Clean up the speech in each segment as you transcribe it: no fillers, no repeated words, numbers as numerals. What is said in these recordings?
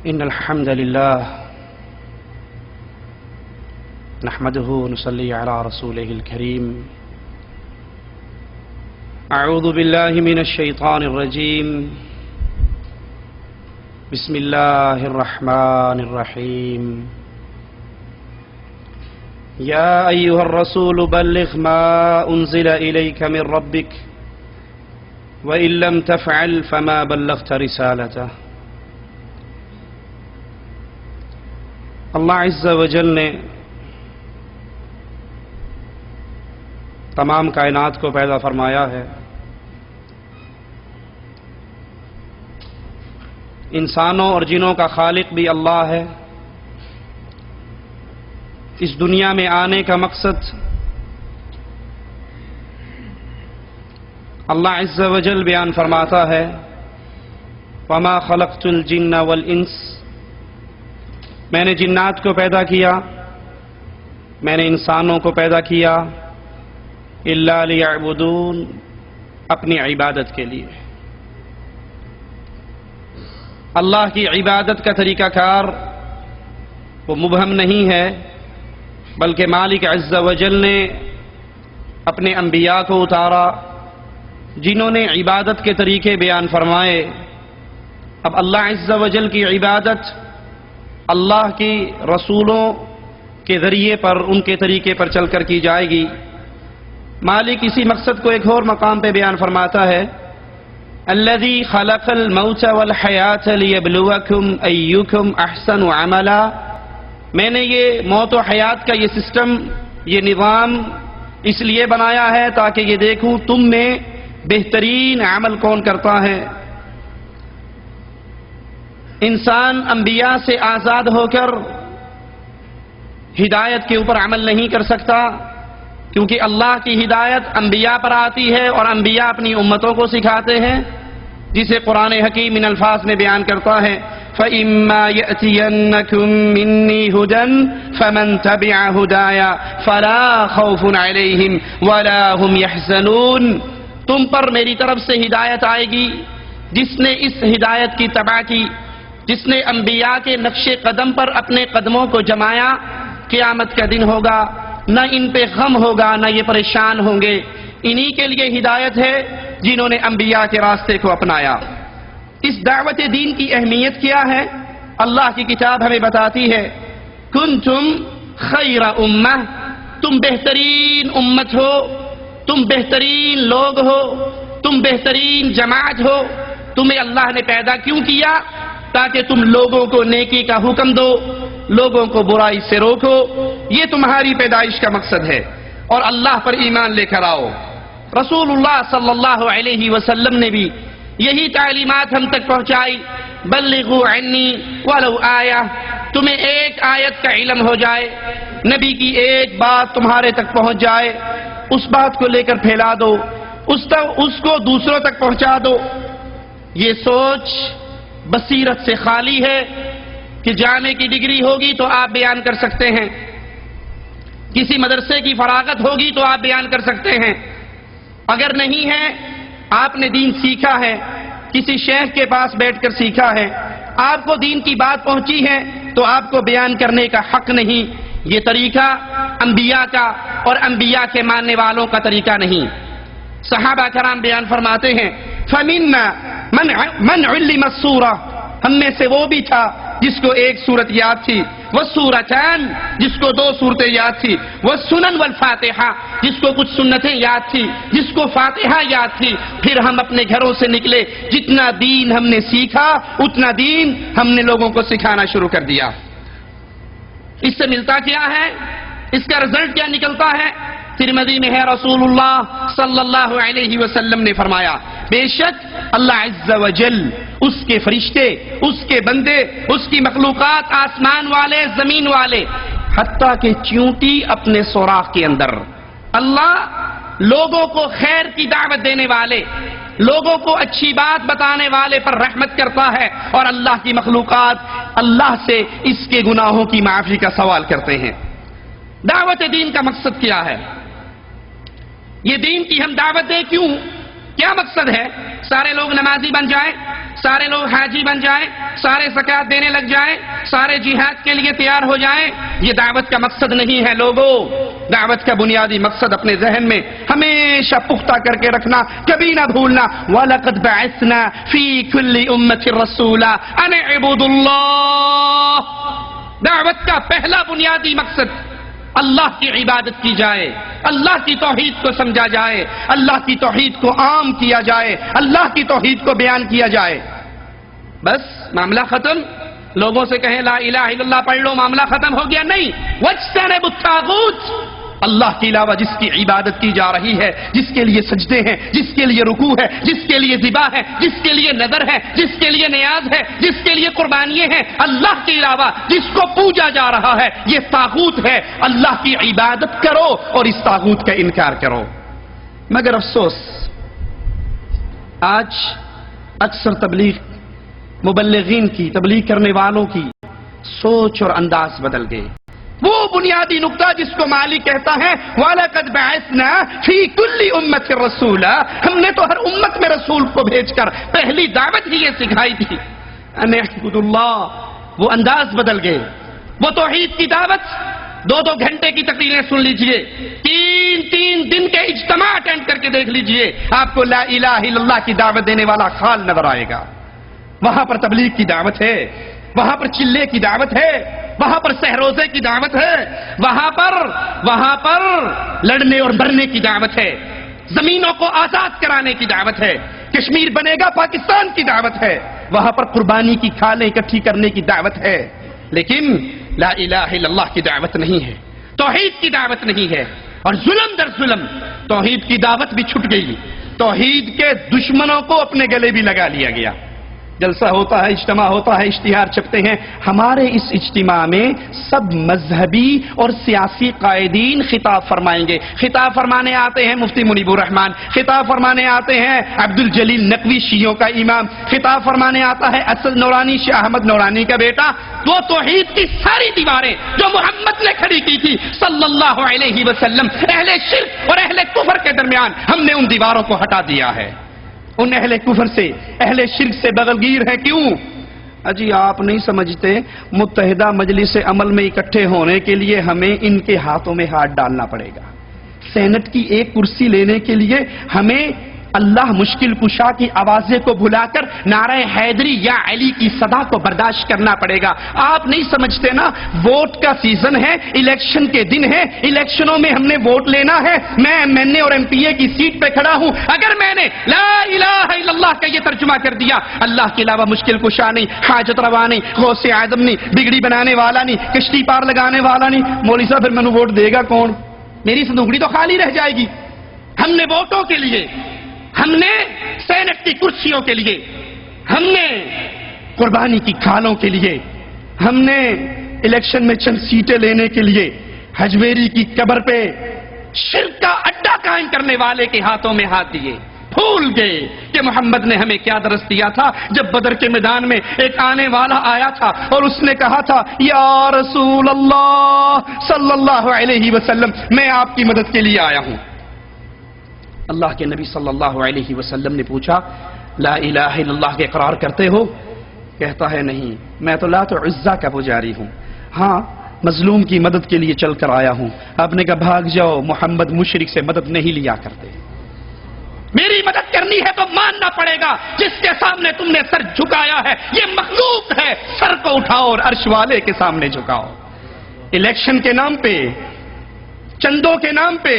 إن الحمد لله نحمده ونصلي على رسوله الكريم. أعوذ بالله من الشيطان الرجيم. بسم الله الرحمن الرحيم. يا أيها الرسول بلغ ما أنزل إليك من ربك وإن لم تفعل فما بلغت رسالته. اللہ عز و جل نے تمام کائنات کو پیدا فرمایا ہے. انسانوں اور جنوں کا خالق بھی اللہ ہے. اس دنیا میں آنے کا مقصد اللہ عز و جل بیان فرماتا ہے وَمَا خَلَقْتُ الْجِنَّ وَالْإِنسَ، میں نے جنات کو پیدا کیا، میں نے انسانوں کو پیدا کیا اِلَّا لِيَعْبُدُونَ، اپنی عبادت کے لیے. اللہ کی عبادت کا طریقہ کار وہ مبہم نہیں ہے، بلکہ مالک عز و جل نے اپنے انبیاء کو اتارا جنہوں نے عبادت کے طریقے بیان فرمائے. اب اللہ عز و جل کی عبادت اللہ کی رسولوں کے ذریعے پر، ان کے طریقے پر چل کر کی جائے گی. مالک اسی مقصد کو ایک اور مقام پہ بیان فرماتا ہے الذی خلق الموت والحیات لیبلوکم ایکم احسن عملا، میں نے یہ موت و حیات کا یہ سسٹم، یہ نظام اس لیے بنایا ہے تاکہ یہ دیکھوں تم میں بہترین عمل کون کرتا ہے. انسان انبیاء سے آزاد ہو کر ہدایت کے اوپر عمل نہیں کر سکتا، کیونکہ اللہ کی ہدایت انبیاء پر آتی ہے اور انبیاء اپنی امتوں کو سکھاتے ہیں، جسے قرآن حکیم ان الفاظ میں بیان کرتا ہے فَإِمَّا يَأْتِيَنَّكُم مِّنِّي هُدًى فَمَن تَبِعَ هُدَايَ فَلَا خَوْفٌ عَلَيْهِمْ وَلَا هُمْ يَحْزَنُونَ، تم پر میری طرف سے ہدایت آئے گی، جس نے اس ہدایت کی تبع کی، جس نے انبیاء کے نقش قدم پر اپنے قدموں کو جمایا، قیامت کا دن ہوگا، نہ ان پہ غم ہوگا، نہ یہ پریشان ہوں گے. انہی کے لیے ہدایت ہے جنہوں نے انبیاء کے راستے کو اپنایا. اس دعوت دین کی اہمیت کیا ہے؟ اللہ کی کتاب ہمیں بتاتی ہے کنتم خیر امہ، تم بہترین امت ہو، تم بہترین لوگ ہو، تم بہترین جماعت ہو. تمہیں اللہ نے پیدا کیوں کیا؟ تاکہ تم لوگوں کو نیکی کا حکم دو، لوگوں کو برائی سے روکو. یہ تمہاری پیدائش کا مقصد ہے، اور اللہ پر ایمان لے کر آؤ. رسول اللہ صلی اللہ علیہ وسلم نے بھی یہی تعلیمات ہم تک پہنچائی بلغوا عنی ولو آیہ، تمہیں ایک آیت کا علم ہو جائے، نبی کی ایک بات تمہارے تک پہنچ جائے، اس بات کو لے کر پھیلا دو، اس کو دوسروں تک پہنچا دو. یہ سوچ بصیرت سے خالی ہے کہ جامع کی ڈگری ہوگی تو آپ بیان کر سکتے ہیں، کسی مدرسے کی فراغت ہوگی تو آپ بیان کر سکتے ہیں. اگر نہیں ہے، آپ نے دین سیکھا ہے، کسی شیخ کے پاس بیٹھ کر سیکھا ہے، آپ کو دین کی بات پہنچی ہے تو آپ کو بیان کرنے کا حق نہیں. یہ طریقہ انبیاء کا اور انبیاء کے ماننے والوں کا طریقہ نہیں. صحابہ کرام بیان فرماتے ہیں فَمِنَّا مَنْ عُلِّمَ السُّورَةَ، ہم میں سے وہ بھی تھا جس کو ایک سورت یاد تھی، وَالسُّورَتَانِ، جس کو دو سورتیں یاد تھی، وَالسُّنَنْ وَالْفَاتِحَةِ، جس کو کچھ سنتیں یاد تھی، جس کو فاتحہ یاد تھی. پھر ہم اپنے گھروں سے نکلے، جتنا دین ہم نے سیکھا اتنا دین ہم نے لوگوں کو سکھانا شروع کر دیا. اس سے ملتا کیا ہے؟ اس کا رزلٹ کیا نکلتا ہے؟ ترمذی میں ہے رسول اللہ صلی اللہ علیہ وسلم نے فرمایا بے شک اللہ عز و جل، اس کے فرشتے، اس کے بندے، اس کی مخلوقات، آسمان والے، زمین والے، حتیٰ کہ چیونٹی اپنے سوراخ کے اندر، اللہ لوگوں کو خیر کی دعوت دینے والے، لوگوں کو اچھی بات بتانے والے پر رحمت کرتا ہے، اور اللہ کی مخلوقات اللہ سے اس کے گناہوں کی معافی کا سوال کرتے ہیں. دعوت دین کا مقصد کیا ہے؟ یہ دین کی ہم دعوت دیں کیوں؟ کیا مقصد ہے؟ سارے لوگ نمازی بن جائیں، سارے لوگ حاجی بن جائیں، سارے زکوٰۃ دینے لگ جائیں، سارے جہاد کے لیے تیار ہو جائیں؟ یہ دعوت کا مقصد نہیں ہے لوگوں۔ دعوت کا بنیادی مقصد اپنے ذہن میں ہمیشہ پختہ کر کے رکھنا، کبھی نہ بھولنا، وَلَقَدْ بَعَثْنَا فِي كُلِّ أُمَّةٍ رَسُولًا أَنِ اعْبُدُوا اللَّهَ۔ دعوت کا پہلا بنیادی مقصد اللہ کی عبادت کی جائے، اللہ کی توحید کو سمجھا جائے، اللہ کی توحید کو عام کیا جائے، اللہ کی توحید کو بیان کیا جائے۔ بس معاملہ ختم؟ لوگوں سے کہیں لا الہ الا اللہ پڑھ لو، معاملہ ختم ہو گیا؟ نہیں۔ وَاجْتَنِبُوا الطَّاغُوتَ، اللہ کے علاوہ جس کی عبادت کی جا رہی ہے، جس کے لیے سجدے ہیں، جس کے لیے رکوع ہے، جس کے لیے ذبح ہے، جس کے لیے نذر ہے، جس کے لیے نیاز ہے، جس کے لیے قربانیاں ہیں، اللہ کے علاوہ جس کو پوجا جا رہا ہے، یہ طاغوت ہے۔ اللہ کی عبادت کرو اور اس طاغوت کا انکار کرو۔ مگر افسوس، آج اکثر تبلیغ مبلغین کی، تبلیغ کرنے والوں کی سوچ اور انداز بدل گئے۔ وہ بنیادی نقطہ جس کو مالک کہتا ہے وَلَقَدْ بَعَثْنَا فِي كُلِّ أُمَّةٍ رَسُولًا، ہم نے تو ہر امت میں رسول کو بھیج کر پہلی دعوت ہی یہ سکھائی تھی أَنِ اعْبُدُوا اللَّهَ۔ وہ انداز بدل گئے۔ وہ توحید کی دعوت 2-2 گھنٹے کی تقریریں سن لیجئے، 3 دن کے اجتماع اٹینڈ کر کے دیکھ لیجئے، آپ کو لا الہ الا اللہ کی دعوت دینے والا خال نظر آئے گا۔ وہاں پر تبلیغ کی دعوت ہے، وہاں پر چلے کی دعوت ہے، وہاں پر سہروزے کی دعوت ہے، وہاں پر لڑنے اور مرنے کی دعوت ہے، زمینوں کو آزاد کرانے کی دعوت ہے، کشمیر بنے گا پاکستان کی دعوت ہے، وہاں پر قربانی کی کھالیں اکٹھی کرنے کی دعوت ہے، لیکن لا الہ الا اللہ کی دعوت نہیں ہے، توحید کی دعوت نہیں ہے۔ اور ظلم در ظلم توحید کی دعوت بھی چھٹ گئی، توحید کے دشمنوں کو اپنے گلے بھی لگا لیا گیا۔ جلسہ ہوتا ہے، اجتماع ہوتا ہے، اشتہار چھپتے ہیں۔ ہمارے اس اجتماع میں سب مذہبی اور سیاسی قائدین خطاب فرمائیں گے۔ خطاب فرمانے آتے ہیں مفتی منیب الرحمان، خطاب فرمانے آتے ہیں عبد الجلیل نقوی شیعوں کا امام، خطاب فرمانے آتا ہے اسد نورانی شاہ احمد نورانی کا بیٹا۔ وہ توحید کی ساری دیواریں جو محمد نے کھڑی کی تھی صلی اللہ علیہ وسلم، اہل شرک اور اہل کفر کے درمیان ہم نے ان دیواروں کو ہٹا دیا ہے۔ ان اہل کفر سے، اہل شرک سے بغلگیر ہیں۔ کیوں؟ اجی آپ نہیں سمجھتے متحدہ مجلس عمل میں اکٹھے ہونے کے لیے ہمیں ان کے ہاتھوں میں ہاتھ ڈالنا پڑے گا، سینٹ کی ایک کرسی لینے کے لیے ہمیں اللہ مشکل کشا کی آوازیں کو بھلا کر نعرہ حیدری یا علی کی صدا کو برداشت کرنا پڑے گا۔ آپ نہیں سمجھتے نا، ووٹ کا سیزن ہے، الیکشن کے دن ہے، الیکشنوں میں ہم نے ووٹ لینا ہے۔ میں MNA اور MPA کی سیٹ پہ کھڑا ہوں، اگر میں نے لا الہ الا اللہ کا یہ ترجمہ کر دیا، اللہ کے علاوہ مشکل کشا نہیں، حاجت روا نہیں، غوث اعظم نہیں، بگڑی بنانے والا نہیں، کشتی پار لگانے والا نہیں، مولوی صاحب پھر میں نے ووٹ دے گا کون؟ میری صندوقڑی تو خالی رہ جائے گی۔ ہم نے ووٹوں کے لیے، ہم نے سینٹ کی کرسیوں کے لیے، ہم نے قربانی کی کھالوں کے لیے، ہم نے الیکشن میں چند سیٹیں لینے کے لیے حجویری کی قبر پہ شرک کا اڈا قائم کرنے والے کے ہاتھوں میں ہاتھ دیے۔ بھول گئے کہ محمد نے ہمیں کیا درس دیا تھا جب بدر کے میدان میں ایک آنے والا آیا تھا اور اس نے کہا تھا یا رسول اللہ صلی اللہ علیہ وسلم، میں آپ کی مدد کے لیے آیا ہوں۔ اللہ کے نبی صلی اللہ علیہ وسلم نے پوچھا لا الہ الا اللہ کے اقرار کرتے ہو؟ کہتا ہے نہیں، میں تو لات و عزا کا پجاری ہوں، ہاں مظلوم کی مدد کے لیے چل کر آیا ہوں۔ آپ نے کہا بھاگ جاؤ، محمد مشرک سے مدد نہیں لیا کرتے، میری مدد کرنی ہے تو ماننا پڑے گا جس کے سامنے تم نے سر جھکایا ہے یہ مخلوق ہے، سر کو اٹھاؤ اور عرش والے کے سامنے جھکاؤ۔ الیکشن کے نام پہ، چندوں کے نام پہ،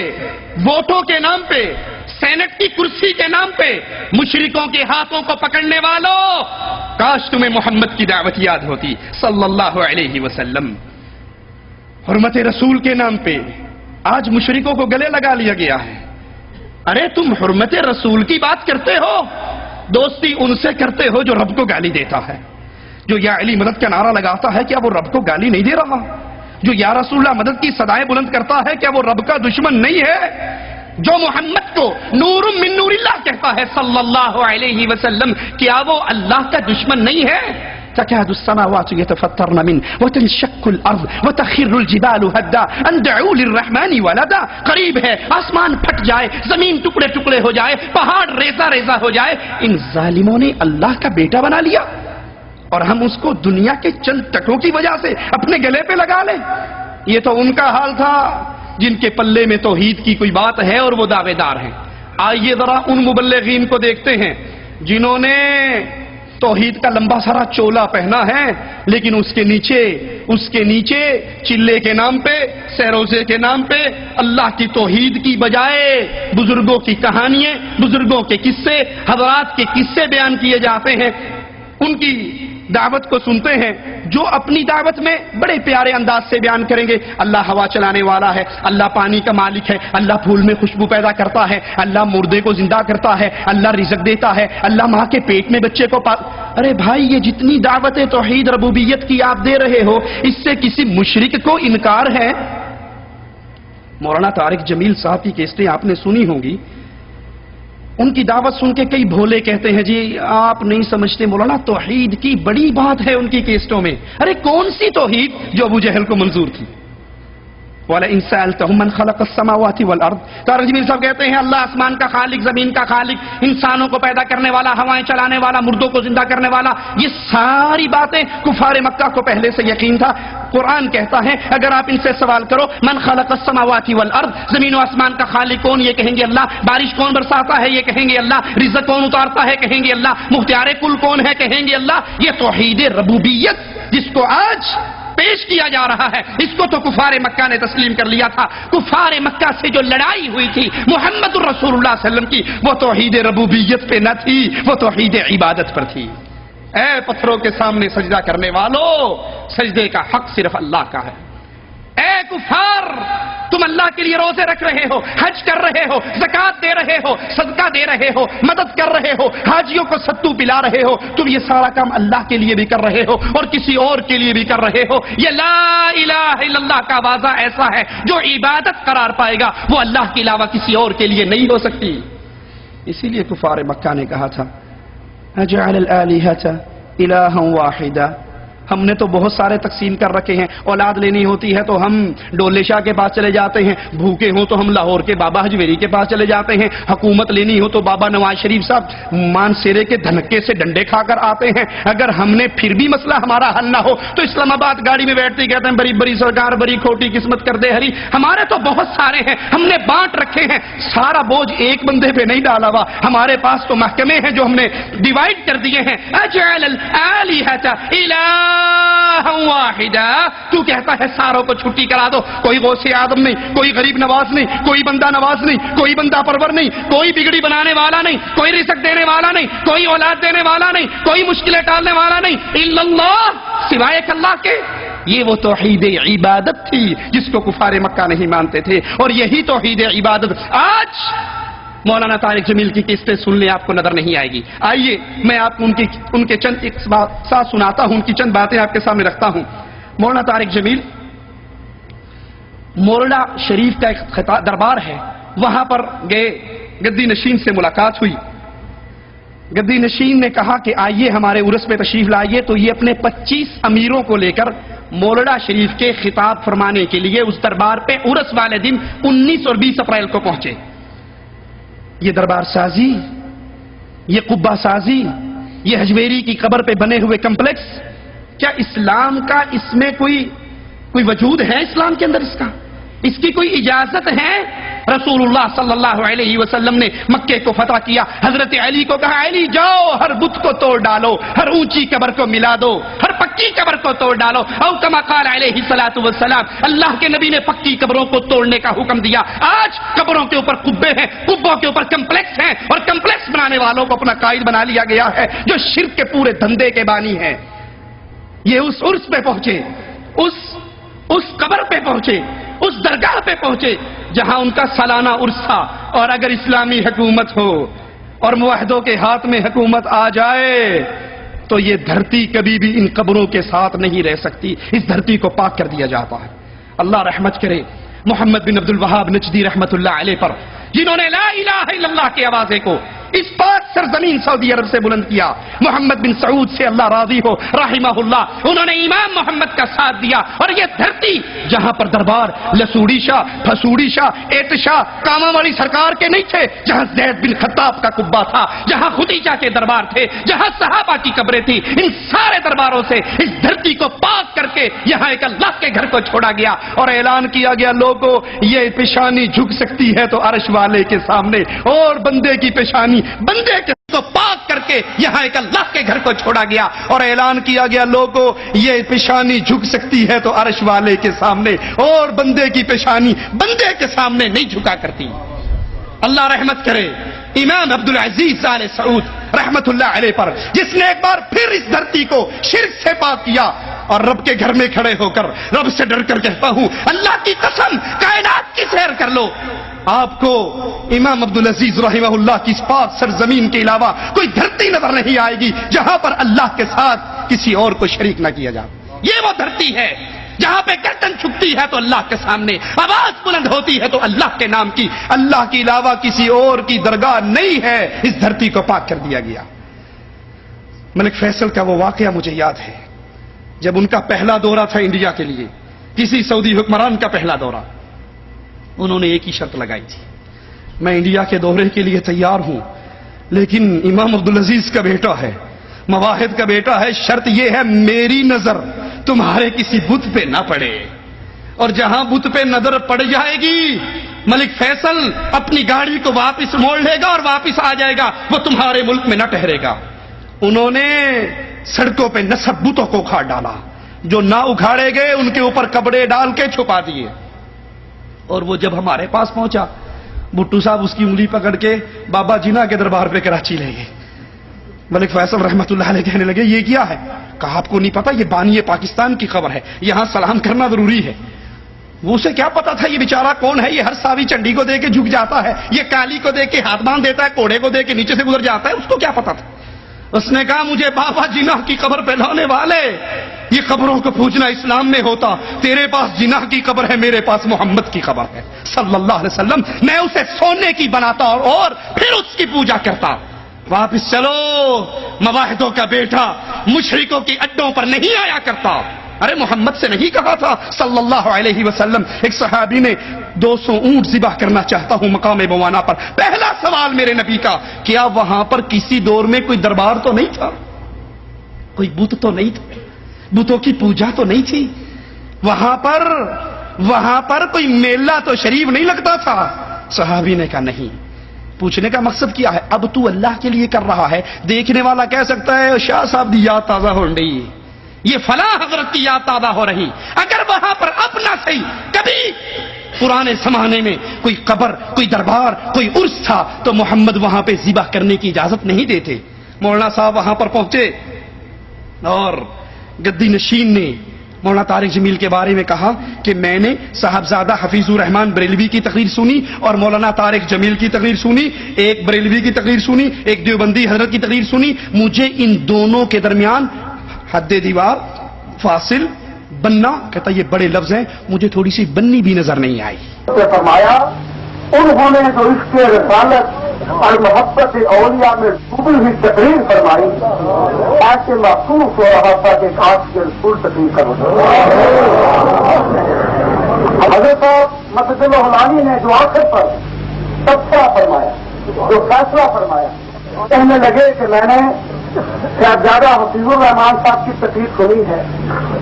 ووٹوں کے نام پہ، سینٹ کی کرسی کے نام پہ مشرکوں کے ہاتھوں کو پکڑنے والوں، کاش تمہیں محمد کی دعوت یاد ہوتی صلی اللہ علیہ وسلم۔ حرمت رسول کے نام پہ آج مشرکوں کو گلے لگا لیا گیا ہے۔ ارے تم حرمت رسول کی بات کرتے ہو، دوستی ان سے کرتے ہو جو رب کو گالی دیتا ہے، جو یا علی مدد کا نعرہ لگاتا ہے، کیا وہ رب کو گالی نہیں دے رہا؟ جو یا رسول اللہ مدد کی صدائیں بلند کرتا ہے، کیا وہ رب کا دشمن نہیں ہے؟ جو محمد کو نور من نور اللہ کہتا ہے صلی اللہ علیہ وسلم، کیا وہ اللہ کا دشمن نہیں ہے؟ تكاد السماوات يتفطرن منه وتنشق الارض وتخر الجبال هدا ان دعوا للرحمن ولدا. قریب ہے آسمان پھٹ جائے، زمین ٹکڑے ٹکڑے ہو جائے، پہاڑ ریزہ ریزہ ہو جائے. ان ظالموں نے اللہ کا بیٹا بنا لیا اور ہم اس کو دنیا کے چند ٹکوں کی وجہ سے اپنے گلے پہ لگا لیں. یہ تو ان کا حال تھا جن کے پلے میں توحید کی کوئی بات ہے اور وہ دعوے دار ہیں. آئیے ذرا ان مبلغین کو دیکھتے ہیں جنہوں نے توحید کا لمبا سارا چولا پہنا ہے لیکن اس کے نیچے چلے کے نام پہ، سیروزے کے نام پہ اللہ کی توحید کی بجائے بزرگوں کی کہانیاں، بزرگوں کے قصے، حضرات کے قصے بیان کیے جاتے ہیں. ان کی دعوت کو سنتے ہیں جو اپنی دعوت میں بڑے پیارے انداز سے بیان کریں گے. اللہ ہوا چلانے والا ہے، اللہ پانی کا مالک ہے، اللہ پھول میں خوشبو پیدا کرتا ہے، اللہ مردے کو زندہ کرتا ہے، اللہ رزق دیتا ہے، اللہ ماں کے پیٹ میں بچے کو ارے بھائی یہ جتنی دعوت توحید ربوبیت کی آپ دے رہے ہو اس سے کسی مشرک کو انکار ہے؟ مولانا طارق جمیل صاحب کی کیسٹیں آپ نے سنی ہوں گی. ان کی دعوت سن کے کئی بھولے کہتے ہیں جی آپ نہیں سمجھتے مولانا توحید کی بڑی بات ہے ان کی کیسٹوں میں. ارے کون سی توحید جو ابو جہل کو منظور تھی؟ وَلَئِن سَأَلْتَهُم مَّن خَلَقَ السَّمَاوَاتِ وَالْأَرْضِ. طارق جمیل صاحب کہتے ہیں اللہ آسمان کا خالق، زمین کا خالق، انسانوں کو پیدا کرنے والا، ہوائیں چلانے والا، مردوں کو زندہ کرنے والا. یہ ساری باتیں کفار مکہ کو پہلے سے یقین تھا. قرآن کہتا ہے اگر آپ ان سے سوال کرو من خلق السماوات والارض، زمین و آسمان کا خالق کون؟ یہ کہیں گے اللہ. بارش کون برساتا ہے؟ یہ کہیں گے اللہ. رزق کون اتارتا ہے؟ کہیں گے اللہ. مختار کل کون ہے؟ کہیں گے اللہ. یہ توحید ربوبیت جس کو آج پیش کیا جا رہا ہے اس کو تو کفار مکہ نے تسلیم کر لیا تھا. کفار مکہ سے جو لڑائی ہوئی تھی محمد الرسول اللہ صلی اللہ علیہ وسلم کی، وہ توحید ربوبیت پہ نہ تھی، وہ توحید عبادت پر تھی. اے پتھروں کے سامنے سجدہ کرنے والو، سجدے کا حق صرف اللہ کا ہے. اے کفار تم اللہ کے لیے روزے رکھ رہے ہو، حج کر رہے ہو، زکات دے رہے ہو، صدقہ دے رہے ہو، مدد کر رہے ہو، حاجیوں کو ستو پلا رہے ہو، تم یہ سارا کام اللہ کے لیے بھی کر رہے ہو اور کسی اور کے لیے بھی کر رہے ہو. یہ لا الہ الا اللہ کا واضح ایسا ہے جو عبادت قرار پائے گا وہ اللہ کے علاوہ کسی اور کے لیے نہیں ہو سکتی. اسی لیے کفار مکہ نے کہا تھا اجعل الآلہۃ الہا واحدا. ہم نے تو بہت سارے تقسیم کر رکھے ہیں. اولاد لینی ہوتی ہے تو ہم ڈولے شاہ کے پاس چلے جاتے ہیں، بھوکے ہوں تو ہم لاہور کے بابا حجویری کے پاس چلے جاتے ہیں، حکومت لینی ہو تو بابا نواز شریف صاحب مانسیرے کے دھنکے سے ڈنڈے کھا کر آتے ہیں. اگر ہم نے پھر بھی مسئلہ ہمارا حل نہ ہو تو اسلام آباد گاڑی میں بیٹھتے کہتے ہیں بڑی بڑی سرکار بڑی کھوٹی قسمت کر دے ہری. ہمارے تو بہت سارے ہیں، ہم نے بانٹ رکھے ہیں، سارا بوجھ ایک بندے پہ نہیں ڈالا ہوا. ہمارے پاس تو محکمے ہیں جو ہم نے ڈیوائڈ کر دیے ہیں. اجعل الآلہۃ الہا واحدا. تو کہتا ہے ساروں کو چھٹی کرا دو، کوئی غوث اعظم نہیں، کوئی غریب نواز نہیں، کوئی بندہ نواز نہیں، کوئی بندہ پرور نہیں، کوئی بگڑی بنانے والا نہیں، کوئی رزق دینے والا نہیں، کوئی اولاد دینے والا نہیں، کوئی مشکلیں ٹالنے والا نہیں، الا اللہ، سوائے ایک اللہ کے. یہ وہ توحید عبادت تھی جس کو کفار مکہ نہیں مانتے تھے اور یہی توحید عبادت آج مولانا طارق جمیل کی قسطیں سن لیں، آپ کو نظر نہیں آئے گی. آئیے میں آپ کو ان کے چند ساتھ سناتا ہوں، ان کی چند باتیں آپ کے سامنے رکھتا ہوں. مولانا طارق جمیل مورڈا شریف کا ایک دربار ہے، وہاں پر گئے، گدی نشین سے ملاقات ہوئی. گدی نشین نے کہا کہ آئیے ہمارے عرس میں تشریف لائیے. تو یہ اپنے 25 امیروں کو لے کر مورڈا شریف کے خطاب فرمانے کے لیے اس دربار پہ عرس والے دن 19 اور 20 اپریل کو پہنچے. یہ دربار سازی، یہ قبہ سازی، یہ حجویری کی قبر پہ بنے ہوئے کمپلیکس، کیا اسلام کا اس میں کوئی وجود ہے؟ اسلام کے اندر اس کی کوئی اجازت ہے؟ رسول اللہ صلی اللہ علیہ وسلم نے مکے کو فتح کیا، حضرت علی کو کہا علی جاؤ ہر بت کو توڑ ڈالو، ہر اونچی قبر کو ملا دو، ہر پکی قبر کو توڑ ڈالو. او کما قال علیہ الصلوۃ والسلام، اللہ کے نبی نے پکی قبروں کو توڑنے کا حکم دیا. آج قبروں کے اوپر قبے ہیں، قبوں کے اوپر کمپلیکس ہیں اور کمپلیکس بنانے والوں کو اپنا قائد بنا لیا گیا ہے جو شرک کے پورے دھندے کے بانی ہیں. یہ اس عرس پہ پہنچے، اس قبر پہ پہنچے، اس درگاہ پہ پہنچے جہاں ان کا سالانہ عرس تھا. اور اگر اسلامی حکومت ہو اور موحدوں کے ہاتھ میں حکومت آ جائے تو یہ دھرتی کبھی بھی ان قبروں کے ساتھ نہیں رہ سکتی، اس دھرتی کو پاک کر دیا جاتا ہے. اللہ رحمت کرے محمد بن عبد الوہاب نجدی رحمت اللہ علیہ پر، جنہوں نے لا الہ الا اللہ کے آوازے کو اس پاک سرزمین سعودی عرب سے بلند کیا. محمد بن سعود سے اللہ راضی ہو رحمہ اللہ, انہوں نے امام محمد کا ساتھ دیا. اور یہ دھرتی جہاں پر دربار لسوڑی شاہ, پھسوڑی شاہ, ایٹ شاہ, کاما والی سرکار کے نہیں تھے, جہاں زید بن خطاب کا قبہ تھا, جہاں خدیجہ کے دربار تھے, جہاں صحابہ کی قبریں تھی, ان سارے درباروں سے اس دھرتی کو پاک کر کے یہاں ایک اللہ کے گھر کو چھوڑا گیا اور اعلان کیا گیا, لوگوں یہ پیشانی جھک سکتی ہے تو عرش والے کے سامنے, اور بندے کی پیشانی بندے کے کو پاک کر کے یہاں ایک اللہ کے گھر کو چھوڑا گیا اور اعلان کیا گیا, لوگوں یہ پیشانی جھک سکتی ہے تو عرش والے کے سامنے, اور بندے کی پیشانی بندے کے سامنے نہیں جھکا کرتی. اللہ رحمت کرے امام عبدالعزیز آل سعود رحمت اللہ علیہ پر, جس نے ایک بار پھر اس دھرتی کو شرک سے پاک کیا اور رب کے گھر میں کھڑے ہو کر رب سے ڈر کر کہتا ہوں, اللہ کی قسم کائنات کی سیر کر لو, آپ کو امام عبدالعزیز رحمہ اللہ کی اس پاک سرزمین کے علاوہ کوئی دھرتی نظر نہیں آئے گی جہاں پر اللہ کے ساتھ کسی اور کو شریک نہ کیا جائے. یہ وہ دھرتی ہے جہاں پہ گردن چھکتی ہے تو اللہ کے سامنے, آواز بلند ہوتی ہے تو اللہ کے نام کی, اللہ کے علاوہ کسی اور کی درگاہ نہیں ہے. اس دھرتی کو پاک کر دیا گیا. ملک فیصل کا وہ واقعہ مجھے یاد ہے, جب ان کا پہلا دورہ تھا انڈیا کے لیے, کسی سعودی حکمران کا پہلا دورہ, انہوں نے ایک ہی شرط لگائی تھی, میں انڈیا کے دورے کے لیے تیار ہوں, لیکن امام عبدالعزیز کا بیٹا ہے, مواحد کا بیٹا ہے, شرط یہ ہے میری نظر تمہارے کسی بت پہ نہ پڑے, اور جہاں بت پہ نظر پڑ جائے گی ملک فیصل اپنی گاڑی کو واپس موڑ لے گا اور واپس آ جائے گا, وہ تمہارے ملک میں نہ ٹھہرے گا. انہوں نے سڑکوں پہ نصب بتوں کو اکھاڑ ڈالا, جو نہ اکھاڑے گئے ان کے اوپر کپڑے ڈال کے چھپا دیے. اور وہ جب ہمارے پاس پہنچا, بھٹو صاحب اس کی انگلی پکڑ کے بابا جینا کے دربار پہ کراچی لے گئے. ملک فیصل رحمت اللہ علیہ کہنے لگے, یہ کیا ہے؟ کہا آپ کو نہیں پتا, یہ بانی پاکستان کی خبر ہے, یہاں سلام کرنا ضروری ہے. وہ اسے کیا پتا تھا یہ بیچارہ کون ہے, یہ ہر ساوی چنڈی کو دے کے جھک جاتا ہے, یہ کالی کو دے کے ہاتھ باندھ دیتا ہے, کوڑے کو دے کے نیچے سے گزر جاتا ہے, اس کو کیا پتا تھا؟ اس نے کہا مجھے بابا جناح کی قبر پہ لانے والے, یہ قبروں کو پوجنا اسلام میں ہوتا, تیرے پاس جناح کی قبر ہے, میرے پاس محمد کی قبر ہے صلی اللہ علیہ وسلم, میں اسے سونے کی بناتا اور پھر اس کی پوجا کرتا. واپس چلو, مواحدوں کا بیٹا مشرکوں کی اڈوں پر نہیں آیا کرتا. ارے محمد سے نہیں کہا تھا صلی اللہ علیہ وسلم, ایک صحابی نے 200 اونٹ ذبح کرنا چاہتا ہوں مقام بوانا پر, پہلا سوال میرے نبی کا, کیا وہاں پر کسی دور میں کوئی دربار تو نہیں تھا, کوئی بت تو نہیں تھا, بتوں کی پوجا تو نہیں تھی وہاں پر کوئی میلہ تو شریف نہیں لگتا تھا؟ صحابی نے کہا نہیں. پوچھنے کا مقصد کیا ہے؟ اب تو اللہ کے لیے کر رہا ہے, دیکھنے والا کہہ سکتا ہے شاہ صاحب دی یاد تازہ ہو رہی, یہ فلاں حضرت کی یاد تازہ ہو رہی. اگر وہاں پر اپنا صحیح کبھی پرانے زمانے میں کوئی قبر, کوئی دربار, کوئی عرس تھا تو محمد وہاں پہ ذبح کرنے کی اجازت نہیں دیتے. مولانا صاحب وہاں پر پہنچے اور گدی نشین نے مولانا طارق جمیل کے بارے میں کہا کہ میں نے صاحبزادہ حفیظ الرحمان بریلوی کی تقریر سنی اور مولانا طارق جمیل کی تقریر سنی, ایک بریلوی کی تقریر سنی, ایک دیوبندی حضرت کی تقریر سنی, مجھے ان دونوں کے درمیان حد دیوار, فاصل, بننا, کہتا یہ بڑے لفظ ہیں, مجھے تھوڑی سی بننی بھی نظر نہیں آئی. فرمایا انہوں نے جو اس کے رسالت اور محبت اولیاء میں ڈوبی ہوئی تقریر فرمائی, ایسے محسوس ہو رہا تھا کہ کاش کے رسول تقریر کر رہے. حضرت مسجد الہلانی نے جو آخر پر تبصرہ فرمایا, جو فیصلہ فرمایا, کہنے لگے کہ میں نے صاحبزادہ حفیظ الرحمان صاحب کی تقریر سنی ہے,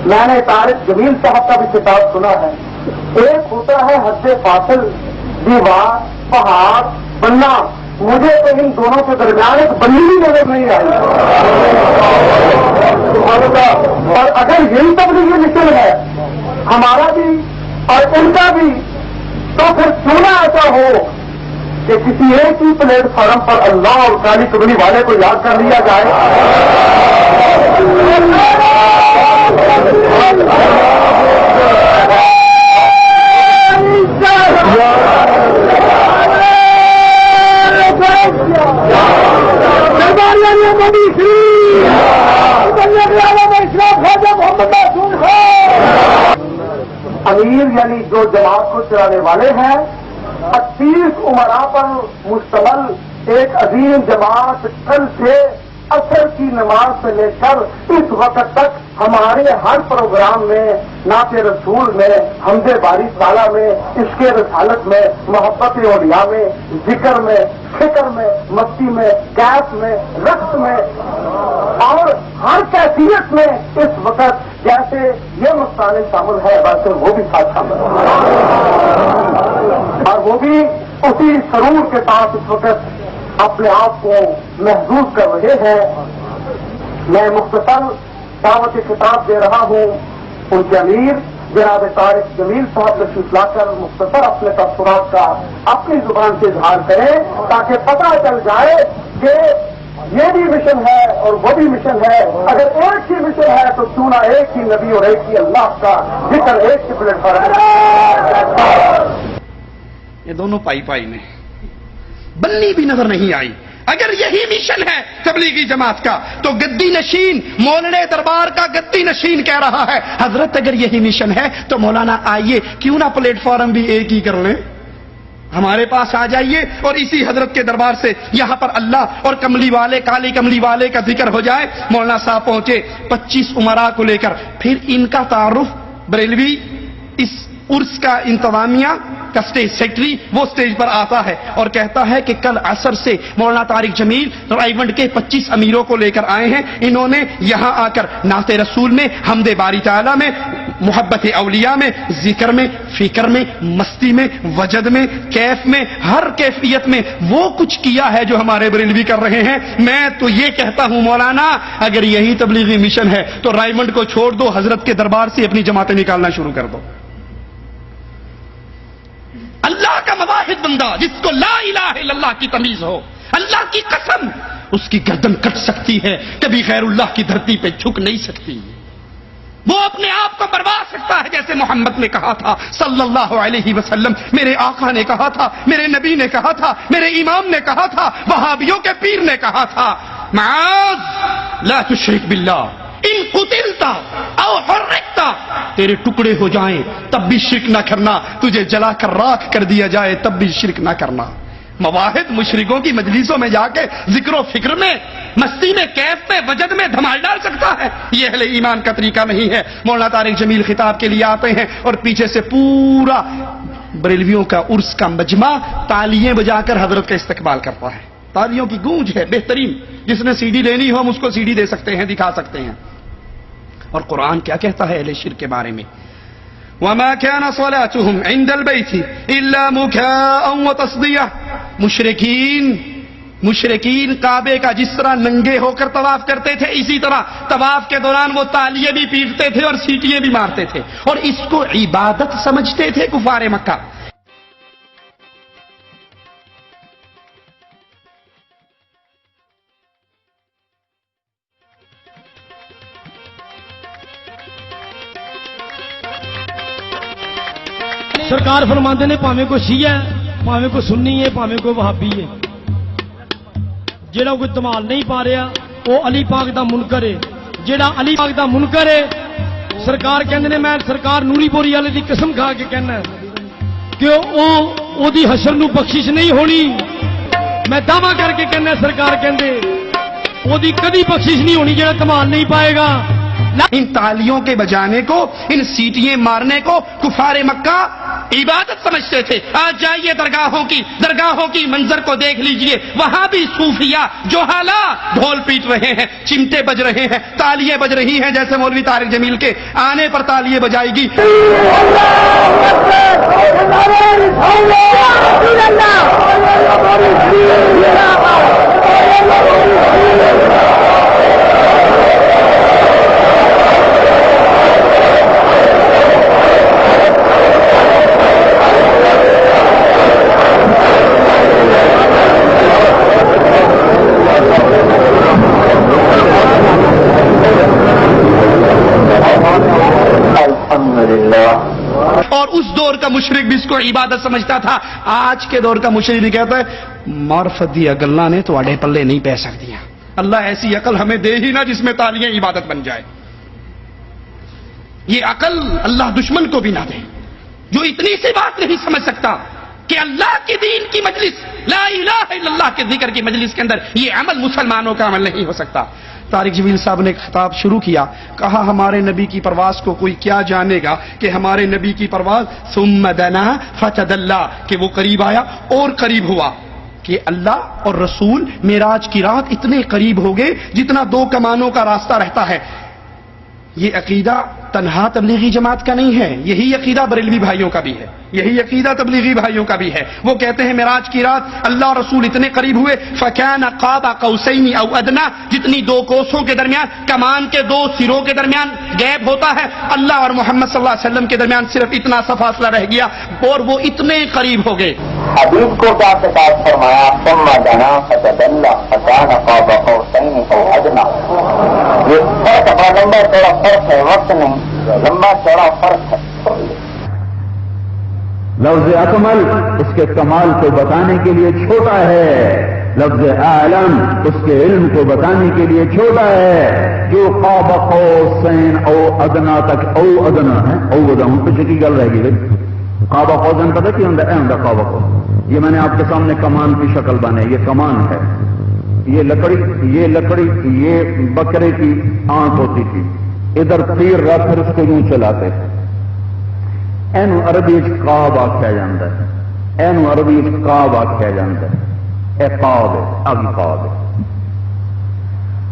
میں نے طارق جمیل صاحب کا بھی کتاب سنا ہے. ایک ہوتا ہے حد فاصل, دیوار, پہاڑ, بننا, مجھے تو ان دونوں کے درمیان ایک بنی بھی نظر نہیں آئی. اور اگر یہی تبلیغی مشن ہے ہمارا بھی اور ان کا بھی, تو پھر کیوں نہ ایسا ہو کہ کسی ایک ہی پلیٹ فارم پر اللہ اور کالی کبلی والے کو یاد کر لیا جائے. امیر یعنی جو جماعت کو چلانے والے ہیں 25 عمرا پر مشتمل ایک عظیم جماعت کل سے عصر کی نماز سے لے کر اس وقت تک ہمارے ہر پروگرام میں، نعت رسول میں، حمد باری تعالیٰ میں، عشق رسالت میں، محبت اولیاء میں، ذکر میں، فکر میں، مستی میں، کیف میں، رقص میں اور ہر کیفیت میں اس وقت جیسے یہ مستانے شامل ہے ویسے وہ بھی ساتھ شامل ہے، اور وہ بھی اسی سرور کے ساتھ اس وقت اپنے آپ کو محظوظ کر رہے ہیں۔ میں مختصر دعوت خطاب دے رہا ہوں ان کے امیر جناب طارق جمیل صاحب تشریف لا کر مختصر اپنے تبصرات کا اپنی زبان سے اظہار کریں تاکہ پتہ چل جائے کہ یہ بھی مشن ہے اور وہ بھی مشن ہے۔ اگر ایک ہی مشن ہے تو کیوں نہ ایک ہی نبی اور ایک ہی اللہ کا ذکر ایک ہی پلیٹ فارم۔ یہ دونوں پائی پائی میں بنی بھی نظر نہیں آئی۔ اگر یہی مشن ہے تبلیغی جماعت کا تو گدی نشین مولانا دربار کا گدی نشین کہہ رہا ہے حضرت اگر یہی مشن ہے تو مولانا آئیے کیوں نہ پلیٹ فارم بھی ایک ہی کر لیں، ہمارے پاس آ جائیے اور اسی حضرت کے دربار سے یہاں پر اللہ اور کملی والے کالی کملی والے کا ذکر ہو جائے۔ مولانا صاحب پہنچے 25 امراء کو لے کر، پھر ان کا تعارف بریلوی اس عرس کا انتظامیہ کا اسٹیج سیکرٹری وہ اسٹیج پر آتا ہے اور کہتا ہے کہ کل عصر سے مولانا طارق جمیل رائیونڈ کے 25 امیروں کو لے کر آئے ہیں، انہوں نے یہاں آ کر نعت رسول میں، حمد باری تعالیٰ میں، محبت اولیاء میں، ذکر میں، فکر میں، مستی میں، وجد میں، کیف میں، ہر کیفیت میں وہ کچھ کیا ہے جو ہمارے بریلوی کر رہے ہیں۔ میں تو یہ کہتا ہوں مولانا اگر یہی تبلیغی مشن ہے تو رائیونڈ کو چھوڑ دو، حضرت کے دربار سے اپنی جماعتیں نکالنا شروع کر دو۔ اللہ کا مواحد بندہ جس کو لا الہ الا اللہ کی تمیز ہو، اللہ کی قسم اس کی گردن کٹ سکتی ہے، کبھی غیر اللہ کی دھرتی پہ جھک نہیں سکتی۔ وہ اپنے آپ کو بروا سکتا ہے جیسے محمد نے کہا تھا صلی اللہ علیہ وسلم، میرے آقا نے کہا تھا، میرے نبی نے کہا تھا، میرے امام نے کہا تھا، وہابیوں کے پیر نے کہا تھا، معاذ لا تشرک باللہ ان قتلتا او حرقتا، تیرے ٹکڑے ہو جائیں تب بھی شرک نہ کرنا، تجھے جلا کر راکھ کر دیا جائے تب بھی شرک نہ کرنا۔ مواحد مشرکوں کی مجلسوں میں جا کے ذکر و فکر میں، مستی میں، کیف میں، وجد میں دھمال ڈال سکتا ہے، یہ اہل ایمان کا طریقہ نہیں ہے۔ مولانا طارق جمیل خطاب کے لیے آتے ہیں اور پیچھے سے پورا بریلویوں کا عرس کا مجمع تالیاں بجا کر حضرت کا استقبال کرتا ہے، تالیوں کی گونج ہے بہترین، جس نے سی ڈی لینی ہو ہم اس کو سی ڈی دے سکتے ہیں، دکھا سکتے ہیں۔ اور قرآن کیا کہتا ہے اہل شرک کے بارے میں؟ وَمَا كَانَ صَلَاتُهُمْ عِنْدَ الْبَيْتِ إِلَّا مُكَاءً وَتَصْدِيَةً، مشرکین کعبے کا جس طرح ننگے ہو کر طواف کرتے تھے اسی طرح طواف کے دوران وہ تالیے بھی پیٹتے تھے اور سیٹیاں بھی مارتے تھے اور اس کو عبادت سمجھتے تھے کفار مکہ۔ سرکار فرماندے نے پاویں کو شیعہ ہے، پاویں کو سنی ہے، پاویں کو وہابی ہے، جہاں کوئی دمال نہیں پا رہا وہ علی پاک دا منکر ہے، جہاں علی پاک دا منکر ہے سرکار کہندے نے، میں سرکار نوری بوری والے دی قسم کھا کے کہنا کہ او دی حشر نو بخشش نہیں ہونی، میں دعویٰ کر کے کہنا سرکار کہندے او دی کدی بخشش نہیں ہونی جہاں دمال نہیں پائے گا۔ ان تالیوں کے بجانے کو، ان سیٹیاں مارنے کو کفار مکہ عبادت سمجھتے تھے۔ آج جائیے درگاہوں کی منظر کو دیکھ لیجئے، وہاں بھی صوفیہ جوہالہ ڈھول پیٹ رہے ہیں، چمٹے بج رہے ہیں، تالیاں بج رہی ہیں، جیسے مولوی طارق جمیل کے آنے پر تالیاں بجائے گی۔ اور اس دور کا مشرک بھی اس کو عبادت سمجھتا تھا۔ آج کے دور کا مشرک بھی کہتا ہے معرفت دی اگلاں نے تواڈے پلے نہیں پی سکدیاں، اللہ ایسی عقل ہمیں دے ہی نہ جس میں تالیاں عبادت بن جائے۔ یہ عقل اللہ دشمن کو بھی نہ دے جو اتنی سی بات نہیں سمجھ سکتا کہ اللہ کے دین کی مجلس لا الہ الا اللہ کے ذکر کی مجلس کے اندر یہ عمل مسلمانوں کا عمل نہیں ہو سکتا۔ طارق جمیل صاحب نے خطاب شروع کیا، کہا ہمارے نبی کی پرواز کو کوئی کیا جانے گا کہ ہمارے نبی کی پرواز ثم دنا فتدلا، کہ وہ قریب آیا اور قریب ہوا، کہ اللہ اور رسول معراج کی رات اتنے قریب ہو گئے جتنا 2 کمانوں کا راستہ رہتا ہے۔ یہ عقیدہ تنہا تبلیغی جماعت کا نہیں ہے، یہی عقیدہ بریلوی بھائیوں کا بھی ہے، یہی عقیدہ تبلیغی بھائیوں کا بھی ہے۔ وہ کہتے ہیں معراج کی رات اللہ اور رسول اتنے قریب ہوئے، فَكَانَ قَابَ قَوْسَيْنِ أَوْ أَدْنَىٰ، جتنی 2 کوسوں کے درمیان، کمان کے 2 سروں کے درمیان گیپ ہوتا ہے، اللہ اور محمد صلی اللہ علیہ وسلم کے درمیان صرف اتنا سا فاصلہ رہ گیا اور وہ اتنے قریب ہو گئے۔ حبیب کو کیا خطاب فرمایا؟ ثم دنا فتدلى فكان قاب قوسين او ادنى۔ یہ فرق بڑا لمبا چوڑا فرق ہے، وقت نہیں، لمبا چوڑا فرق ہے۔ لفظ اکمل اس کے کمال کو بتانے کے لیے چھوٹا ہے، لفظ اعلم اس کے علم کو بتانے کے لیے چھوٹا ہے۔ جو قاب قوسین او ادنا تک، او ادنا ہے، او ادنا تو چکی گل رہ گئی۔ قاب قوسین پتہ کیا ہوتا ہے؟ قاب قوس، یہ میں نے آپ کے سامنے کمان کی شکل بنائی، یہ کمان ہے، یہ لکڑی یہ بکرے کی آنکھ ہوتی تھی، ادھر تیر رکھ پھر اس کو یوں چلاتے ہیں، اینو عربی قاب آخیا جاتا ہے، اینو عربی قاب آخیا جاتا ہے، اے قاب ہے، اب قاب ہے۔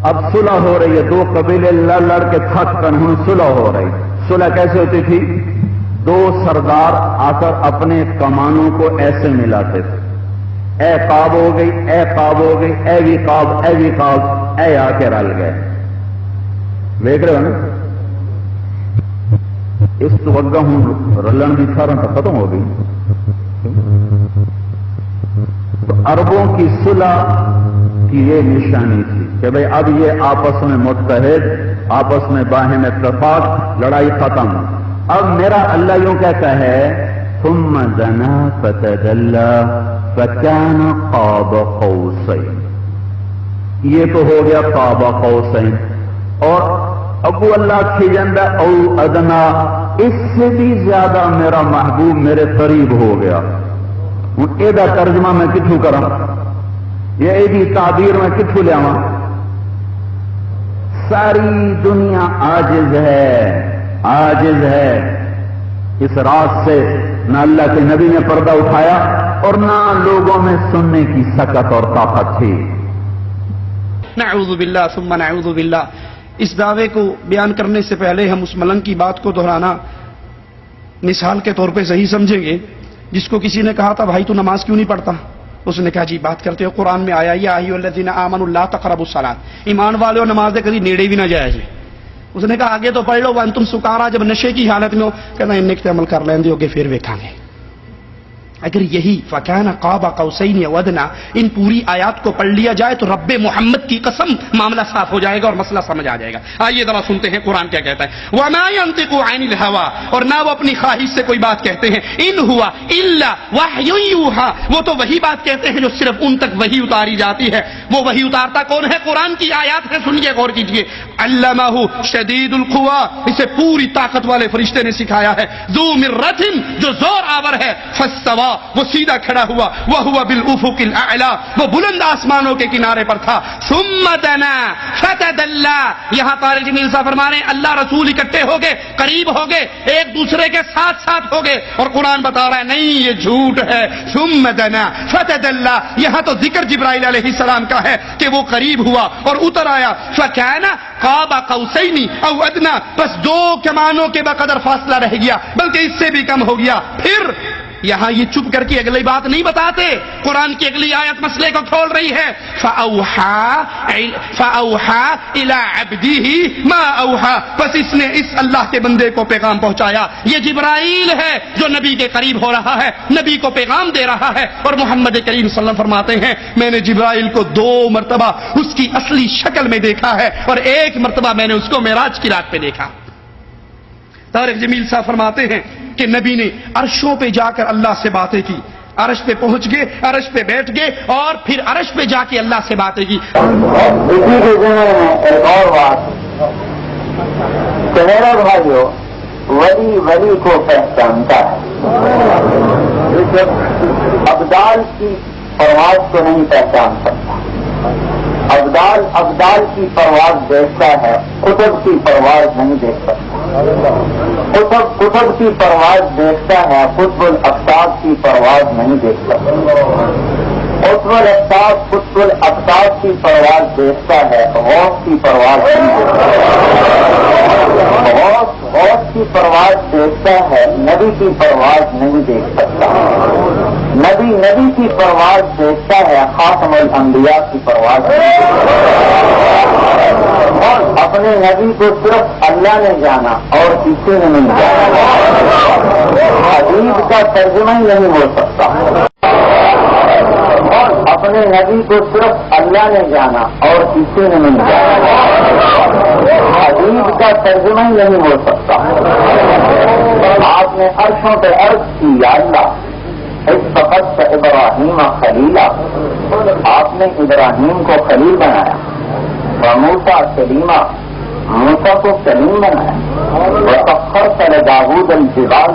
اب صلح ہو رہی ہے، 2 قبیلے لڑ کے تھک کر ہوں صلح ہو رہی۔ صلح کیسے ہوتی تھی؟ 2 سردار آ کر اپنے کمانوں کو ایسے ملاتے تھے، اے قاب ہو گئی، اے قاب ہو گئی، اے بھی قاب، اے بھی قاب، اے آ کے رل گئے۔ دیکھ رہے ہو نا؟ اس توگہ ہوں رلن کی سارا ختم ہو گئی۔ تو عربوں کی صلح کی یہ نشانی تھی کہ بھئی اب یہ آپس میں متحد، آپس میں باہم اتفاق، لڑائی ختم۔ اب میرا اللہ یوں کہتا ہے ثم دنا فتدلى فكان قاب قوسين، یہ تو ہو گیا قاب قوسین، اور ابو اللہ کھیجندہ او ادنا، اس سے بھی زیادہ میرا محبوب میرے قریب ہو گیا۔ ہوں یہ ترجمہ میں کتوں کرا، یہ تعبیر میں کتوں لیا؟ ساری دنیا عاجز ہے اس راز سے، نہ اللہ کے نبی نے پردہ اٹھایا اور نہ لوگوں میں سننے کی سکت اور طاقت تھی۔ نعوذ باللہ ثم نعوذ باللہ۔ اس دعوے کو بیان کرنے سے پہلے ہم اس ملنگ کی بات کو دہرانا مثال کے طور پہ صحیح سمجھیں گے۔ جس کو کسی نے کہا تھا بھائی تو نماز کیوں نہیں پڑھتا؟ اس نے کہا جی بات کرتے ہو، قرآن میں آیا یا ایھا الذین آمنوا لا تقربوا الصلاۃ، ایمان والو نماز دے کبھی نیڑے بھی نہ جایا جی۔ اس نے کہا آگے تو پڑھ لو وانتم سکارا، جب نشے کی حالت میں ہو، کہنا ان تے عمل کر لیں دے ہوگے پھر ویکھاں گے۔ اگر یہی فَكَانَ قَابَ قَوْسَيْنِ أَوْ أَدْنَىٰ ان پوری آیات کو پڑھ لیا جائے تو رب محمد کی قسم معاملہ صاف ہو جائے گا اور مسئلہ سمجھ آ جائے گا۔ آئیے ذرا سنتے ہیں قرآن کیا کہتا ہے۔ وَمَا يَنطِقُ عَنِ الْهَوَىٰ، اور نہ وہ اپنی خواہش سے کوئی بات کہتے ہیں، إِنْ هُوَ إِلَّا وَحْيٌ يُوحَىٰ، وہ تو وہی بات کہتے ہیں جو صرف ان تک وہی اتاری جاتی ہے۔ وہ وہی اتارتا کون ہے؟ قرآن کی آیات ہے، سنیے غور کیجیے۔ عَلَّمَهُ شَدِيدُ الْقُوَىٰ، اسے پوری طاقت والے فرشتے نے سکھایا ہے۔ ذُو مِرَّةٍ، جو زور آور ہے۔ فَاسْتَوَىٰ، وہ سیدھا کھڑا ہوا۔ وَهُوَ بِالْأُفُقِ الْأَعْلَىٰ، وہ بلند آسمانوں کے کنارے پر تھا۔ ثُمَّ دَنَا فَتَدَلَّىٰ، یہاں طارق جمیل صاحب فرما رہے ہیں اللہ رسول اکٹھے ہو گئے، قریب ہو گئے، ایک دوسرے کے ساتھ ساتھ ہو گئے، اور قرآن بتا رہا ہے نہیں یہ جھوٹ ہے۔ ثُمَّ دَنَا فَتَدَلَّىٰ، یہاں تو ذکر جبرائیل علیہ السلام کا ہے کہ وہ قریب ہوا اور اتر آیا۔ فَكَانَ قَابَ قَوْسَيْنِ أَوْ أَدْنَىٰ، بس 2 کمانوں کے بقدر فاصلہ رہ گیا، بلکہ اس سے بھی کم ہو گیا۔ پھر یہاں یہ چپ کر کے اگلی بات نہیں بتاتے، قرآن کی اگلی آیت مسئلے کو کھول رہی ہے۔ فَأَوْحَىٰ إِلَىٰ عَبْدِهِ مَا أَوْحَىٰ، بس اس نے اس اللہ کے بندے کو پیغام پہنچایا۔ یہ جبرائیل ہے جو نبی کے قریب ہو رہا ہے، نبی کو پیغام دے رہا ہے، اور محمد کریم صلی اللہ علیہ وسلم فرماتے ہیں میں نے جبرائیل کو 2 مرتبہ اس کی اصلی شکل میں دیکھا ہے، اور 1 مرتبہ میں نے اس کو معراج کی رات پہ دیکھا۔ طارق جمیل صاحب فرماتے ہیں کہ نبی نے عرشوں پہ جا کر اللہ سے باتیں کی، عرش پہ پہنچ گئے، عرش پہ بیٹھ گئے، اور پھر عرش پہ جا کے اللہ سے باتیں کی۔ اسی کے ذمن میں ایک اور بات کہ میرا بھائیو، ولی کو پہچانتا ہے، ابدال کی پرواز کو نہیں پہچان سکتا. ابدال ابدال کی پرواز دیکھتا ہے، قطب کی پرواز نہیں دیکھ سکتا. قطب کی پرواز دیکھتا ہے، قطب الافطاب کی پرواز نہیں دیکھ سکتا. قطب الافطاب کی پرواز دیکھتا ہے، غوث کی پرواز نہیں دیکھتا. غوث کی پرواز دیکھتا ہے، نبی کی پرواز نہیں دیکھ سکتا. نبی کی پرواز دیکھتا ہے، خاتم الانبیاء کی پرواز نہیں دیکھ سکتا. اور اپنے نبی کو صرف اللہ نے جانا اور کسی نے نہیں جانا. حدیث کا ترجمہ ہی نہیں ہو سکتا. اپنے نبی کو صرف اللہ نے جانا اور کسی نے نہیں جانا. حدیث کا ترجمہ ہی نہیں ہو سکتا. آپ نے عرشوں پہ عرض کی، یا اللہ اتخذت ابراہیم خلیلا، آپ نے ابراہیم کو خلیل بنایا. وموسیٰ کلیما، موسیٰ کو کلیم بنایا. وسخرت لداؤد الجبال،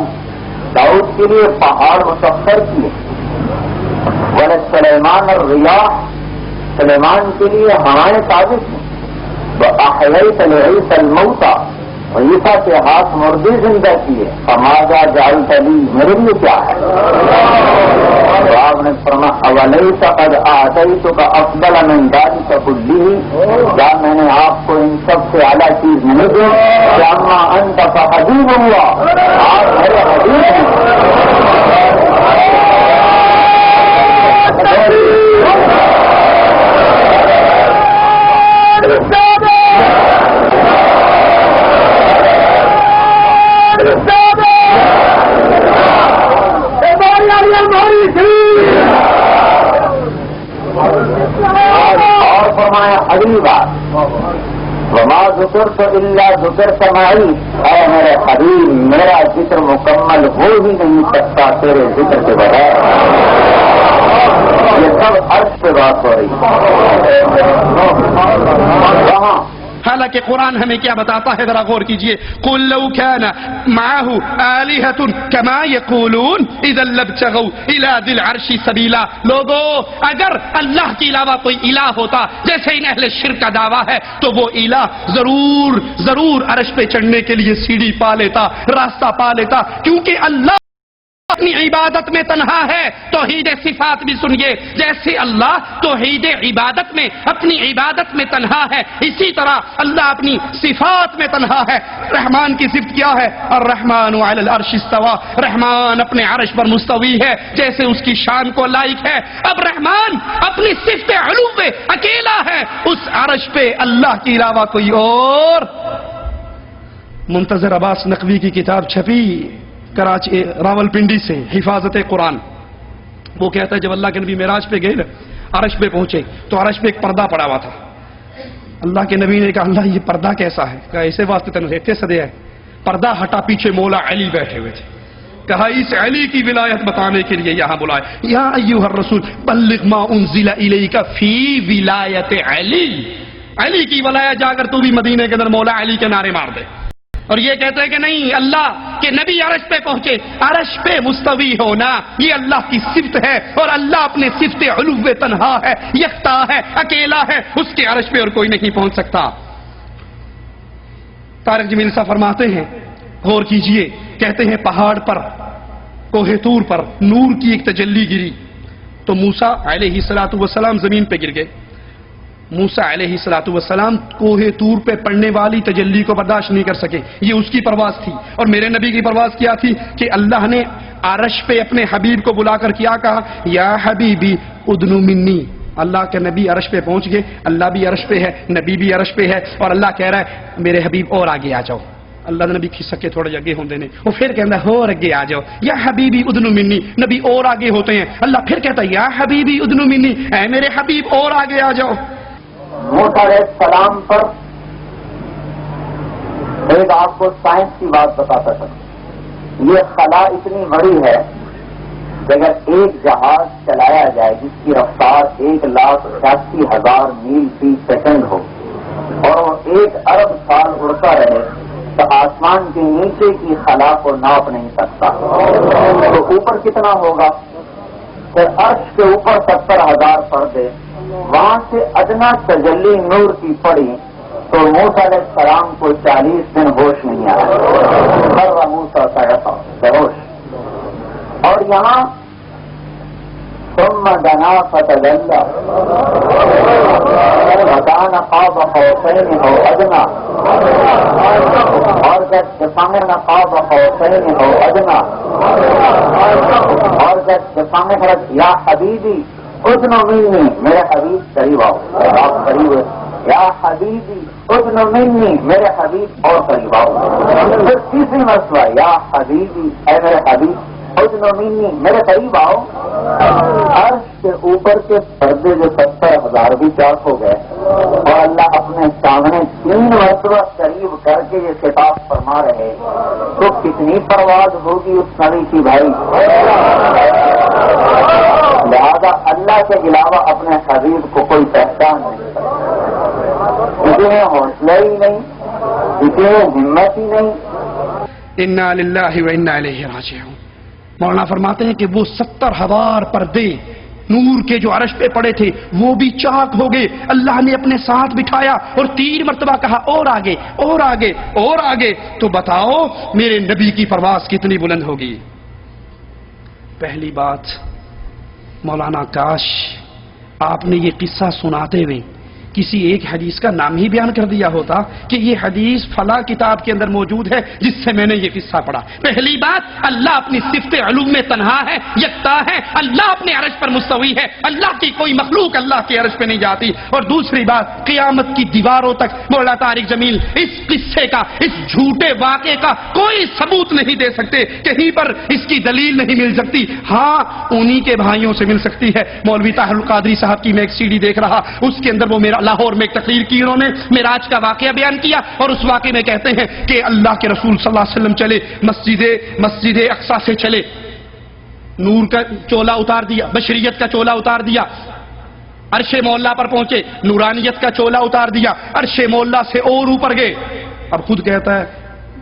داؤد کے لیے پہاڑ مسخر کیے. وَلَسُلَيْمَانَ الرِّيَاحَ، سلیمان کے لیے ہوائیں ثابت ہیں. وَأَحْيَيْتَ لِعِيسَى الْمَوْتَى، عیسیٰ کے ہاتھ مردے زندہ کیے. فَمَاذَا جَعَلْتَ لِي، میرے لیے کیا ہے؟ تو آپ نے فرمایا أَوَلَيْسَ قَدْ أَعْطَيْتُكَ أَفْضَلَ مِنْ ذَلِكَ كُلِّهِ، کیا میں نے آپ کو ان سب سے اعلیٰ چیز نہیں دی؟ فَأَمَّا أَنْتَ فَحَبِيبُ اللَّهِ، آپ میرے حبیب ہیں. اور فرمایا اگلی بات، وما ذکرت الا ذکرت معی، اے میرے حبیب میرا ذکر مکمل ہو ہی نہیں سکتا تیرے ذکر کے بغیر. یہ سب عرش پہ بات ہو رہی ہے. حالانکہ قرآن ہمیں کیا بتاتا ہے، ذرا غور کیجئے. قُلْ لَوْ كَانَ مَعَهُ آلِهَةٌ كَمَا يَقُولُونَ إِذًا لَابْتَغَوْا إِلَى ذِي الْعَرْشِ سَبِيلًا. لوگو اگر اللہ کے علاوہ کوئی الہ ہوتا جیسے ان اہل شرک کا دعویٰ ہے تو وہ الہ ضرور عرش پہ چڑھنے کے لیے سیڑھی پا لیتا، راستہ پا لیتا. کیونکہ اللہ اپنی عبادت میں تنہا ہے. توحید صفات بھی سنیے، جیسے اللہ توحید عبادت میں اپنی عبادت میں تنہا ہے، اسی طرح اللہ اپنی صفات میں تنہا ہے. رحمان کی صفت کیا ہے؟ الرحمن علی العرش استوى، رحمان اپنے عرش پر مستوی ہے جیسے اس کی شان کو لائق ہے. اب رحمان اپنی صفت علو پہ اکیلا ہے، اس عرش پہ اللہ کے علاوہ کوئی اور. منتظر عباس نقوی کی کتاب چھپی کراچی راول پنڈی سے، حفاظت قرآن. وہ کہتا ہے جب اللہ کے نبی معراج پہ گئے نا، عرش پہ پہنچے تو عرش پہ ایک پردہ پڑا ہوا تھا. اللہ کے نبی نے کہا اللہ یہ پردہ کیسا ہے؟ کہا ایسے واسطے تن رہتے سدے ہے. پردہ ہٹا، پیچھے مولا علی بیٹھے ہوئے تھے. کہا اس علی کی ولایت بتانے کے لیے یہاں بلائے. یا ایھا الرسول بلغ ما انزل الیک فی ولایت علی. علی کی ولایت جا کر تو بھی مدینے کے اندر مولا علی کے نعرے مار دے. اور یہ کہتے ہیں کہ نہیں، اللہ کے نبی عرش پہ پہنچے. عرش پہ مستوی ہونا یہ اللہ کی صفت ہے، اور اللہ اپنے صفت علو تنہا ہے، یکتا ہے، اکیلا ہے، اس کے عرش پہ اور کوئی نہیں پہنچ سکتا. طارق جمیل صاحب فرماتے ہیں، غور کیجئے، کہتے ہیں پہاڑ پر کوہ طور پر نور کی ایک تجلی گری تو موسیٰ علیہ السلام زمین پہ گر گئے. موسیٰ علیہ السلام کوہ طور پہ پڑنے والی تجلی کو برداشت نہیں کر سکے. یہ اس کی پرواز تھی. اور میرے نبی کی پرواز کیا تھی کہ اللہ نے عرش پہ اپنے حبیب کو بلا کر کیا کہا، یا حبیبی ادنو منی. اللہ کے نبی عرش پہ پہنچ گئے، اللہ بھی عرش پہ ہے، نبی بھی عرش پہ ہے، اور اللہ کہہ رہا ہے میرے حبیب اور آگے آ جاؤ. اللہ نبی کھس سکے تھوڑے اگے ہوندے نے، وہ پھر کہتا ہے اور اگے آ جاؤ، یا حبیبی ادنو منی. نبی اور آگے ہوتے ہیں، اللہ پھر کہتا ہے یا حبیبی ادنو منی، اے میرے حبیب اور آگے آ جاؤ. موسیٰ علیہ السلام پر ایک آپ کو سائنس کی بات بتاتا تھا. یہ خلا اتنی بڑی ہے کہ اگر ایک جہاز چلایا جائے جس کی رفتار 1,88,000 میل فی سیکنڈ ہو اور وہ 1 ارب سال اڑتا رہے تو آسمان کے نیچے کی خلا کو ناپ نہیں سکتا. تو اوپر کتنا ہوگا؟ پھر عرش کے اوپر 70,000 پردے، وہاں سے ادنا تجلی نور کی پڑی تو موسیٰ علیہ السلام کو 40 دن ہوش نہیں آیا، خر موسیٰ صعقا، بے ہوش۔ اور یہاں ثم دنا فتدلی وكان قاب قوسين او ادنى، اور جب سامنے قاب قوسين او ادنى، اور جب سامنے یا حبیبی اذن منی، میرے حبیب قریب آؤ، آپ قریب ہے، یا حبیبی اذن منی، میرے حبیب اور قریب آؤ۔ پھر تیسری مسئلہ یا حبیبی، اے میرے حبیب اذن منی، میرے قریب آؤ۔ عرش کے اوپر کے پردے جو 70,000 بھی چاک ہو گئے اور اللہ اپنے سامنے 3 مرتبہ قریب کر کے یہ خطاب فرما رہے، تو کتنی پرواز ہوگی اس نبی کی بھائی۔ لہذا اللہ کے علاوہ اپنے حبیب کو کوئی پہچان نہیں، کسی میں حوصلہ ہی نہیں، کسی میں ہمت ہی نہیں۔ انا للہ و انا الیہ راجعون۔ مولانا فرماتے ہیں کہ وہ 70,000 پردے نور کے جو عرش پہ پڑے تھے وہ بھی چاک ہو گئے، اللہ نے اپنے ساتھ بٹھایا اور 3 مرتبہ کہا اور آگے اور آگے اور آگے۔ تو بتاؤ میرے نبی کی پرواز کتنی بلند ہوگی۔ پہلی بات مولانا کاش آپ نے یہ قصہ سناتے ہوئے کسی ایک حدیث کا نام ہی بیان کر دیا ہوتا کہ یہ حدیث فلاں کتاب کے اندر موجود ہے جس سے میں نے یہ قصہ پڑھا۔ پہلی بات اللہ اپنی صفت علوم میں تنہا ہے، یکتا ہے، اللہ اپنے عرش پر مستوی ہے، اللہ کی کوئی مخلوق اللہ کے عرش پہ نہیں جاتی۔ اور دوسری بات قیامت کی دیواروں تک مولا طارق جمیل اس قصے کا، اس جھوٹے واقعے کا کوئی ثبوت نہیں دے سکتے، کہیں پر اس کی دلیل نہیں مل سکتی۔ ہاں انہی کے بھائیوں سے مل سکتی ہے۔ مولوی طاہر القادری صاحب کی میں ایک CD دیکھ رہا، اس کے اندر وہ میرا لاہور میں ایک تقریر کی، انہوں نے معراج کا واقعہ بیان کیا اور اس واقعے میں کہتے ہیں کہ اللہ کے رسول صلی اللہ علیہ وسلم چلے مسجد اقصی سے چلے، نور کا چولا اتار دیا، بشریت کا چولا اتار دیا، عرش مولا پر پہنچے، نورانیت کا چولا اتار دیا، عرش مولا سے اور اوپر گئے۔ اب خود کہتا ہے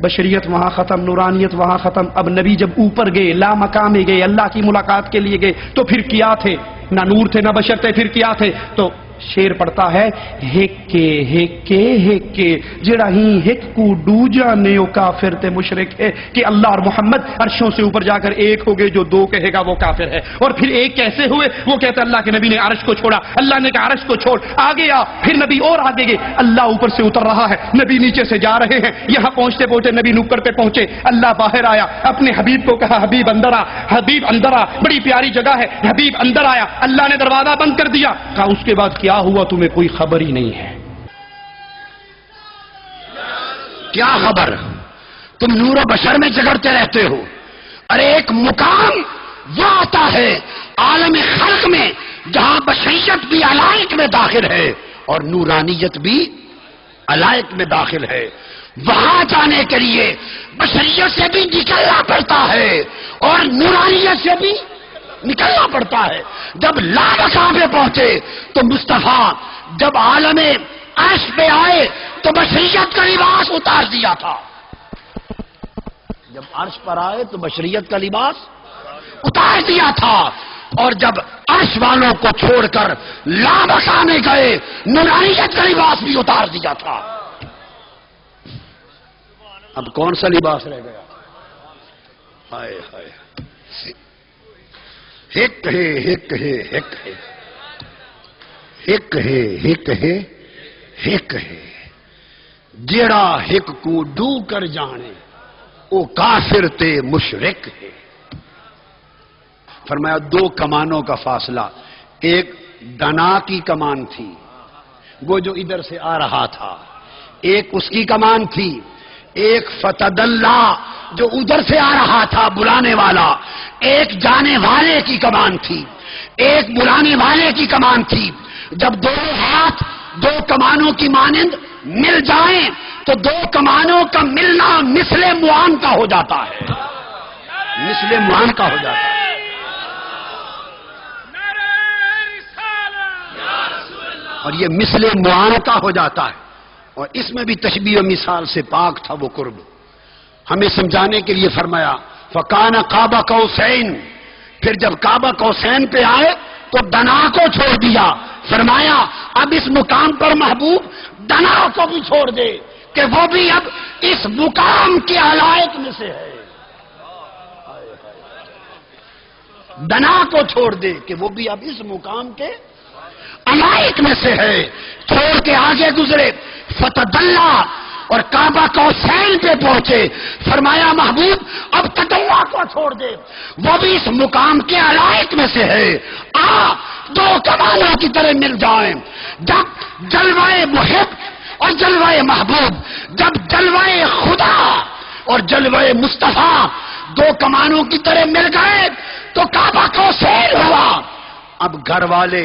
بشریت وہاں ختم، نورانیت وہاں ختم، اب نبی جب اوپر گئے، لا مقام گئے، اللہ کی ملاقات کے لیے گئے، تو پھر کیا تھے؟ نہ نور تھے نہ بشر تھے، پھر کیا تھے؟ تو شیر پڑتا ہے ہکے جڑا ہی ہک کو ڈو جانے او کافر تے مشرک ہے، کہ اللہ اور محمد عرشوں سے اوپر جا کر ایک ہو گئے، جو 2 کہے گا وہ کافر ہے۔ اور پھر ایک کیسے ہوئے؟ وہ کہتا اللہ کے نبی نے عرش کو چھوڑا، اللہ نے کہا عرش کو چھوڑ، آگے آ، پھر نبی اور آگے گئے، اللہ اوپر سے اتر رہا ہے، نبی نیچے سے جا رہے ہیں، یہاں پہنچتے پہنچتے نبی نکر پہ پہنچے، اللہ باہر آیا، اپنے حبیب کو کہا حبیب اندر آ، حبیب اندر آ، بڑی پیاری جگہ ہے، حبیب اندر آیا، اللہ نے دروازہ بند کر دیا، کہا اس کے بعد کیا ہوا تمہیں کوئی خبر ہی نہیں ہے۔ کیا خبر؟ تم نور و بشر میں جگڑتے رہتے ہو۔ ارے ایک مقام وہ آتا ہے عالم خلق میں جہاں بشریت بھی علائق میں داخل ہے اور نورانیت بھی علائق میں داخل ہے، وہاں جانے کے لیے بشریت سے بھی نکلنا پڑتا ہے اور نورانیت سے بھی نکلنا پڑتا ہے۔ جب لا مقام پہ پہنچے تو مصطفیٰ جب عالم عرش پہ آئے تو بشریت کا لباس اتار دیا تھا، جب عرش پر آئے تو بشریت کا لباس اتار دیا تھا، اور جب عرش والوں کو چھوڑ کر لا مقام میں گئے نورانیت کا لباس بھی اتار دیا تھا۔ اب کون سا لباس رہ گیا؟ ہائے ہائے، ہک ہے ہک ہے ہک ہے ہک ہے ہک ہے ہک ہے، جیڑا ہک کو ڈو کر جانے او کافر تے مشرک ہے۔ فرمایا 2 کمانوں کا فاصلہ، ایک دنا کی کمان تھی وہ جو ادھر سے آ رہا تھا، ایک اس کی کمان تھی، ایک فتد اللہ جو ادھر سے آ رہا تھا بلانے والا، ایک جانے والے کی کمان تھی، ایک بلانے والے کی کمان تھی۔ جب 2 ہاتھ 2 کمانوں کی مانند مل جائیں تو 2 کمانوں کا ملنا مثل معان کا ہو جاتا ہے، مثل معان کا ہو جاتا ہے۔ اور یہ مثل معان کا ہو جاتا ہے، اور اس میں بھی تشبیہ و مثال سے پاک تھا وہ قرب۔ ہمیں سمجھانے کے لیے فرمایا فَكَانَ قَابَ قَوْسَيْنِ، پھر جب کعبہ قوسین پہ آئے تو دنا کو چھوڑ دیا. فرمایا اب اس مقام پر محبوب دنا کو بھی چھوڑ دے کہ وہ بھی اب اس مقام کے علائق میں سے ہے. دنا کو چھوڑ دے کہ وہ بھی اب اس مقام کے علائق میں سے ہے. چھوڑ کے آگے گزرے فتدلہ اور کعبہ قوسین پہ پہنچے. فرمایا محبوب اب تدلہ کو چھوڑ دے وہ بھی اس مقام کے علائق میں سے ہے. دو کمانوں کی طرح مل جائیں. جب جلوہ محب اور جلوہ محبوب، جب جلوہ خدا اور جلوہ مصطفیٰ دو کمانوں کی طرح مل گئے تو کعبہ قوسین ہوا. اب گھر والے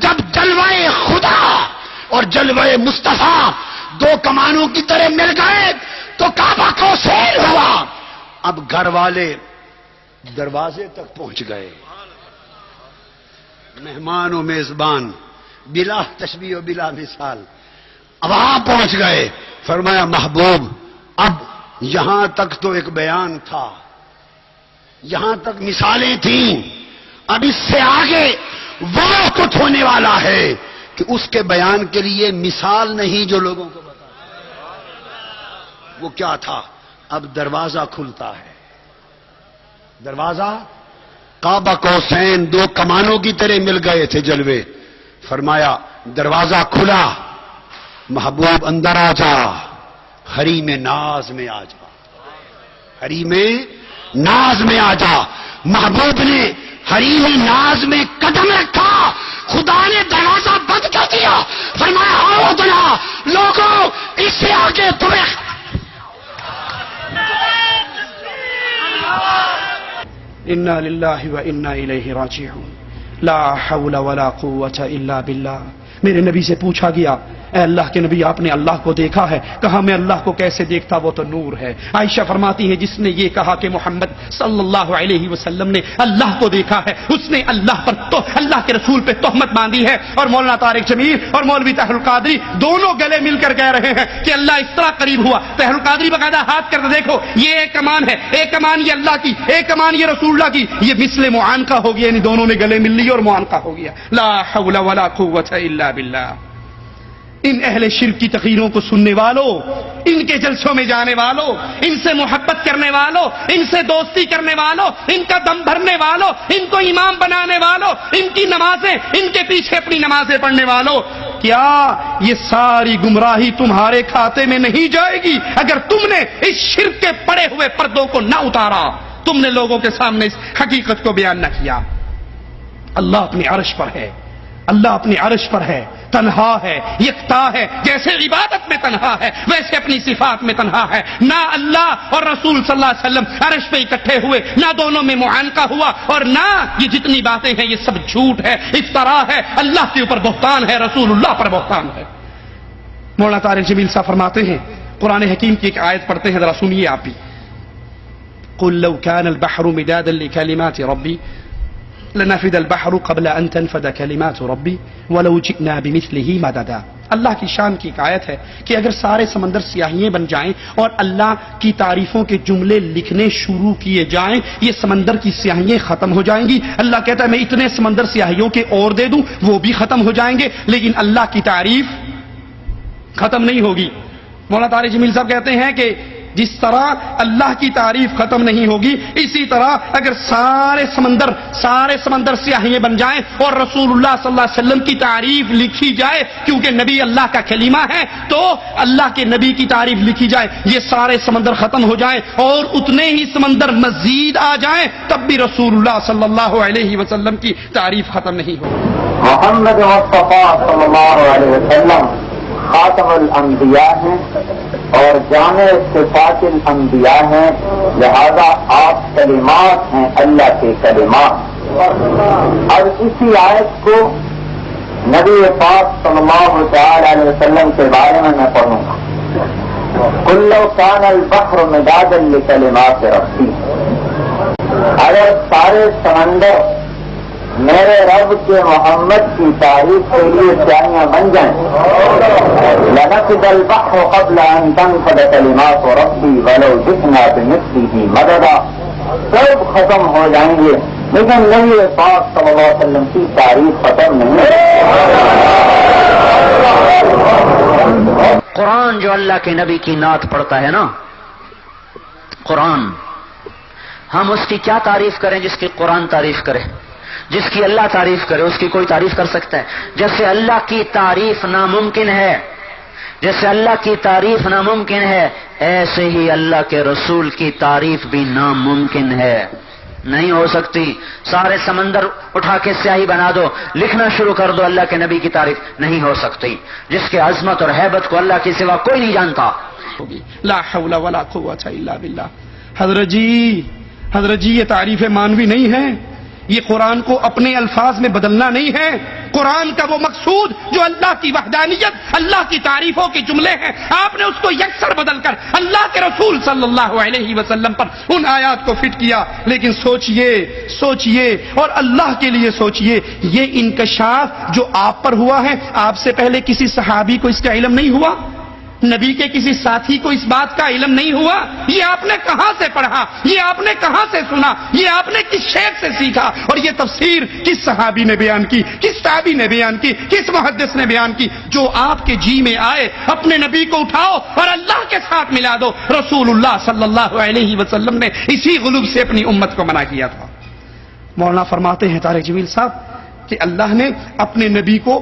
جب جلوہ خدا اور جلوہ مصطفیٰ دو کمانوں کی طرح مل گئے تو کعبہ قوسین ہوا. اب گھر والے دروازے تک پہنچ گئے. مہمان و میزبان بلا تشبیہ و بلا مثال وہاں پہنچ گئے. فرمایا محبوب اب یہاں تک تو ایک بیان تھا، یہاں تک مثالیں تھیں، اب اس سے آگے وہ کچھ ہونے والا ہے کہ اس کے بیان کے لیے مثال نہیں جو لوگوں کو بتا. وہ کیا تھا؟ اب دروازہ کھلتا ہے. دروازہ کعبہ قوسین دو کمانوں کی طرح مل گئے تھے جلوے. فرمایا دروازہ کھلا، محبوب اندر آ جا، حریم ناز میں آ جا، حریم ناز میں آ جا. محبوب نے حریم ناز میں قدم رکھا، خدا نے دروازہ بند کر دیا. فرمایا آؤ دنا لوگوں اس سے آگے تمہیں انا للہ و انا الیہ راجعون لا حول ولا قوة الا باللہ. میرے نبی سے پوچھا گیا اے اللہ کے نبی آپ نے اللہ کو دیکھا ہے؟ کہا میں اللہ کو کیسے دیکھتا، وہ تو نور ہے. عائشہ فرماتی ہے جس نے یہ کہا کہ محمد صلی اللہ علیہ وسلم نے اللہ کو دیکھا ہے اس نے اللہ پر تو اللہ کے رسول پہ تہمت باندھی ہے. اور مولانا طارق جمیل اور مولوی طاہر القادری دونوں گلے مل کر کہہ رہے ہیں کہ اللہ اس طرح قریب ہوا. طاہر القادری باقاعدہ ہاتھ کر دیکھو یہ ایک کمان ہے، ایک کمان یہ اللہ کی، ایک کمان یہ رسول اللہ کی. یہ مثل معانقہ ہو گیا، یعنی دونوں نے گلے مل لی اور معانقہ ہو گیا. لا حول ولا قوة الا باللہ. ان اہل شرک کی تقریروں کو سننے والوں، ان کے جلسوں میں جانے والوں، ان سے محبت کرنے والوں، ان سے دوستی کرنے والوں، ان کا دم بھرنے والوں، ان کو امام بنانے والوں، ان کی نمازیں، ان کے پیچھے اپنی نمازیں پڑھنے والوں، کیا یہ ساری گمراہی تمہارے کھاتے میں نہیں جائے گی اگر تم نے اس شرک کے پڑے ہوئے پردوں کو نہ اتارا، تم نے لوگوں کے سامنے اس حقیقت کو بیان نہ کیا؟ اللہ اپنے عرش پر ہے، اللہ اپنے عرش پر ہے، تنہا ہے، یکتا ہے. جیسے عبادت میں تنہا ہے ویسے اپنی صفات میں تنہا ہے. نہ اللہ اور رسول صلی اللہ علیہ وسلم عرش پہ اکٹھے ہوئے، نہ دونوں میں معانقہ ہوا، اور نہ یہ جتنی باتیں ہیں یہ سب جھوٹ ہے، افترا ہے، اللہ کے اوپر بہتان ہے، رسول اللہ پر بہتان ہے. مولانا طارق جمیل صاحب فرماتے ہیں، قرآن حکیم کی ایک آیت پڑھتے ہیں، ذرا سنیے آپ بھی. قل لو كان البحر مدادا لكلمات ربي لنفد البحر قبل ان تنفد كلمات ربي ولو جئنا بمثله مددا. اللہ کی شان کی ایک آیت ہے کہ اگر سارے سمندر سیاہیاں بن جائیں اور اللہ کی تعریفوں کے جملے لکھنے شروع کیے جائیں یہ سمندر کی سیاہیاں ختم ہو جائیں گی. اللہ کہتا ہے میں اتنے سمندر سیاہیوں کے اور دے دوں وہ بھی ختم ہو جائیں گے لیکن اللہ کی تعریف ختم نہیں ہوگی. مولانا طارق جمیل صاحب کہتے ہیں کہ جس طرح اللہ کی تعریف ختم نہیں ہوگی اسی طرح اگر سارے سمندر سیاہیاں بن جائیں اور رسول اللہ صلی اللہ علیہ وسلم کی تعریف لکھی جائے کیونکہ نبی اللہ کا کلمہ ہے تو اللہ کے نبی کی تعریف لکھی جائے یہ سارے سمندر ختم ہو جائیں اور اتنے ہی سمندر مزید آ جائیں تب بھی رسول اللہ صلی اللہ علیہ وسلم کی تعریف ختم نہیں ہوگی. محمد مصطفیٰ صلی اللہ علیہ وسلم خاتم الانبیاء ہیں اور جامع صفات الانبیاء ہیں، لہذا آپ کلمات ہیں اللہ کے کلمات. اور اسی آیت کو نبی پاک صلی اللہ تعالی علیہ وسلم کے بارے میں پڑھوں گا. قل لو كان البحر مدادا لكلمات ربي، اگر سارے سمندر میرے رب کے محمد کی تعریف کے لیے سیاہیاں بن جائیں لنفد البحر قبل ان تنفد كلمات ربي ولو جئنا بمثله مددا. سب ختم ہو جائیں گے، لیکن نبی پاک صلی اللہ علیہ وسلم کی تعریف ختم نہیں ہے۔ قرآن جو اللہ کے نبی کی نعت پڑھتا ہے نا، قرآن، ہم اس کی کیا تعریف کریں جس کی قرآن تعریف کرے؟ جس کی اللہ تعریف کرے اس کی کوئی تعریف کر سکتا ہے؟ جیسے اللہ کی تعریف ناممکن ہے، جیسے اللہ کی تعریف ناممکن ہے، ایسے ہی اللہ کے رسول کی تعریف بھی ناممکن ہے، نہیں ہو سکتی۔ سارے سمندر اٹھا کے سیاہی بنا دو، لکھنا شروع کر دو، اللہ کے نبی کی تعریف نہیں ہو سکتی، جس کے عظمت اور ہیبت کو اللہ کے سوا کوئی نہیں جانتا۔ لا حول ولا قوت الا باللہ۔ حضرت جی یہ تعریف مانوی نہیں ہے، یہ قرآن کو اپنے الفاظ میں بدلنا نہیں ہے۔ قرآن کا وہ مقصود جو اللہ کی وحدانیت، اللہ کی تعریفوں کے جملے ہیں، آپ نے اس کو یکسر بدل کر اللہ کے رسول صلی اللہ علیہ وسلم پر ان آیات کو فٹ کیا۔ لیکن سوچئے اور اللہ کے لیے سوچئے، یہ انکشاف جو آپ پر ہوا ہے، آپ سے پہلے کسی صحابی کو اس کا علم نہیں ہوا؟ نبی کے کسی ساتھی کو اس بات کا علم نہیں ہوا؟ یہ آپ نے کہاں سے پڑھا؟ یہ آپ نے کہاں سے سنا؟ یہ آپ نے کس شیخ سے سیکھا؟ اور یہ تفسیر کس صحابی نے بیان کی، کس تابعی نے بیان کی، کس محدث نے بیان کی؟ جو آپ کے جی میں آئے، اپنے نبی کو اٹھاؤ اور اللہ کے ساتھ ملا دو۔ رسول اللہ صلی اللہ علیہ وسلم نے اسی غلوب سے اپنی امت کو منع کیا تھا۔ مولانا فرماتے ہیں طارق جمیل صاحب کہ اللہ نے اپنے نبی کو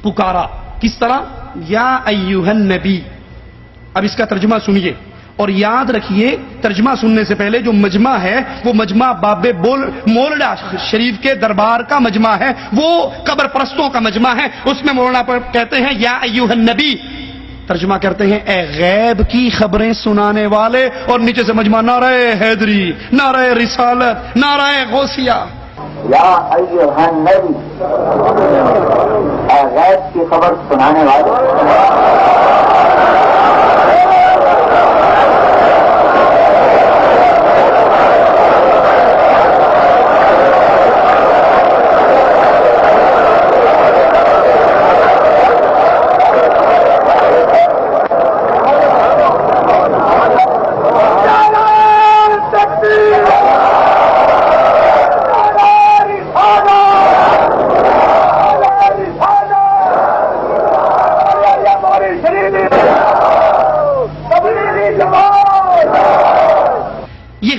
پکارا، کس طرح؟ یا ایھا النبی۔ اب اس کا ترجمہ سنیے اور یاد رکھیے، ترجمہ سننے سے پہلے جو مجمع ہے وہ مجمع باب مولڈا شریف کے دربار کا مجمع ہے، وہ قبر پرستوں کا مجمع ہے۔ اس میں مولانا پر کہتے ہیں یا ایھا النبی، ترجمہ کرتے ہیں اے غیب کی خبریں سنانے والے، اور نیچے سے مجمع نعرہ حیدری، نعرہ رسالت، نعرہ غوثیہ۔ یا ایھا النبی، اے غیب کی خبر سنانے والے۔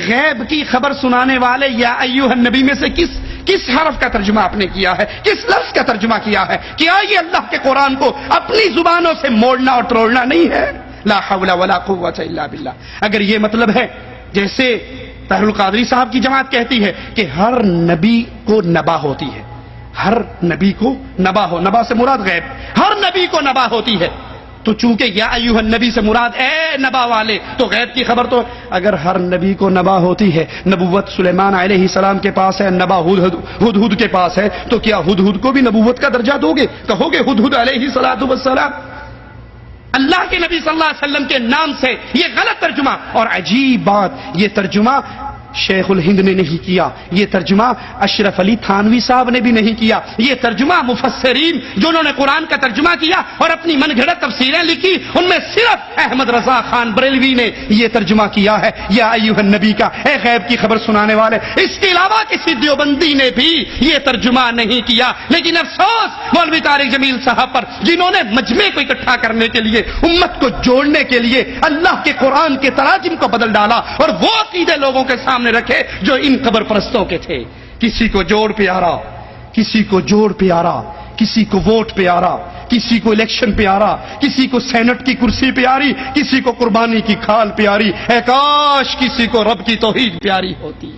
غیب کی خبر سنانے والے یا ایھا النبی میں سے کس حرف کا ترجمہ آپ نے کیا ہے؟ کس لفظ کا ترجمہ کیا ہے؟ کیا یہ اللہ کے قرآن کو اپنی زبانوں سے موڑنا اور توڑنا نہیں ہے؟ لا حول ولا قوت الا باللہ۔ اگر یہ مطلب ہے، جیسے طاہر القادری صاحب کی جماعت کہتی ہے کہ ہر نبی کو نبا ہوتی ہے، ہر نبی کو نبا سے مراد غیب، ہر نبی کو نبا ہوتی ہے، تو چونکہ یا ایھا النبی سے مراد اے نبا والے، تو غیب کی خبر تو اگر ہر نبی کو نبا ہوتی ہے، نبوت سلیمان علیہ السلام کے پاس ہے، نبا ہدہد کے پاس ہے، تو کیا ہدہد کو بھی نبوت کا درجہ دو گے؟ کہو گے ہدہد علیہ السلام اللہ کے نبی صلی اللہ علیہ وسلم کے نام سے؟ یہ غلط ترجمہ، اور عجیب بات، یہ ترجمہ شیخ الہند نے نہیں کیا، یہ ترجمہ اشرف علی تھانوی صاحب نے بھی نہیں کیا، یہ ترجمہ مفسرین جنہوں نے قرآن کا ترجمہ کیا اور اپنی من گھڑت تفسیریں لکھی، ان میں صرف احمد رضا خان بریلوی نے یہ ترجمہ کیا ہے یا ایھا النبی کا، اے غیب کی خبر سنانے والے۔ اس کے علاوہ کسی دیوبندی نے بھی یہ ترجمہ نہیں کیا۔ لیکن افسوس مولوی طارق جمیل صاحب پر، جنہوں نے مجمع کو اکٹھا کرنے کے لیے، امت کو جوڑنے کے لیے اللہ کے قرآن کے تراجم کو بدل ڈالا اور وہ عقیدے لوگوں کے سامنے رکھے جو ان قبر پرستوں کے تھے۔ کسی کو جوڑ پیارا، کسی کو جوڑ پیارا، کسی کو ووٹ پیارا، کسی کو الیکشن پیارا، کسی کو سینٹ کی کرسی پیاری، کسی کو قربانی کی کھال پیاری۔ اے کاش کسی کو رب کی توحید پیاری ہوتی۔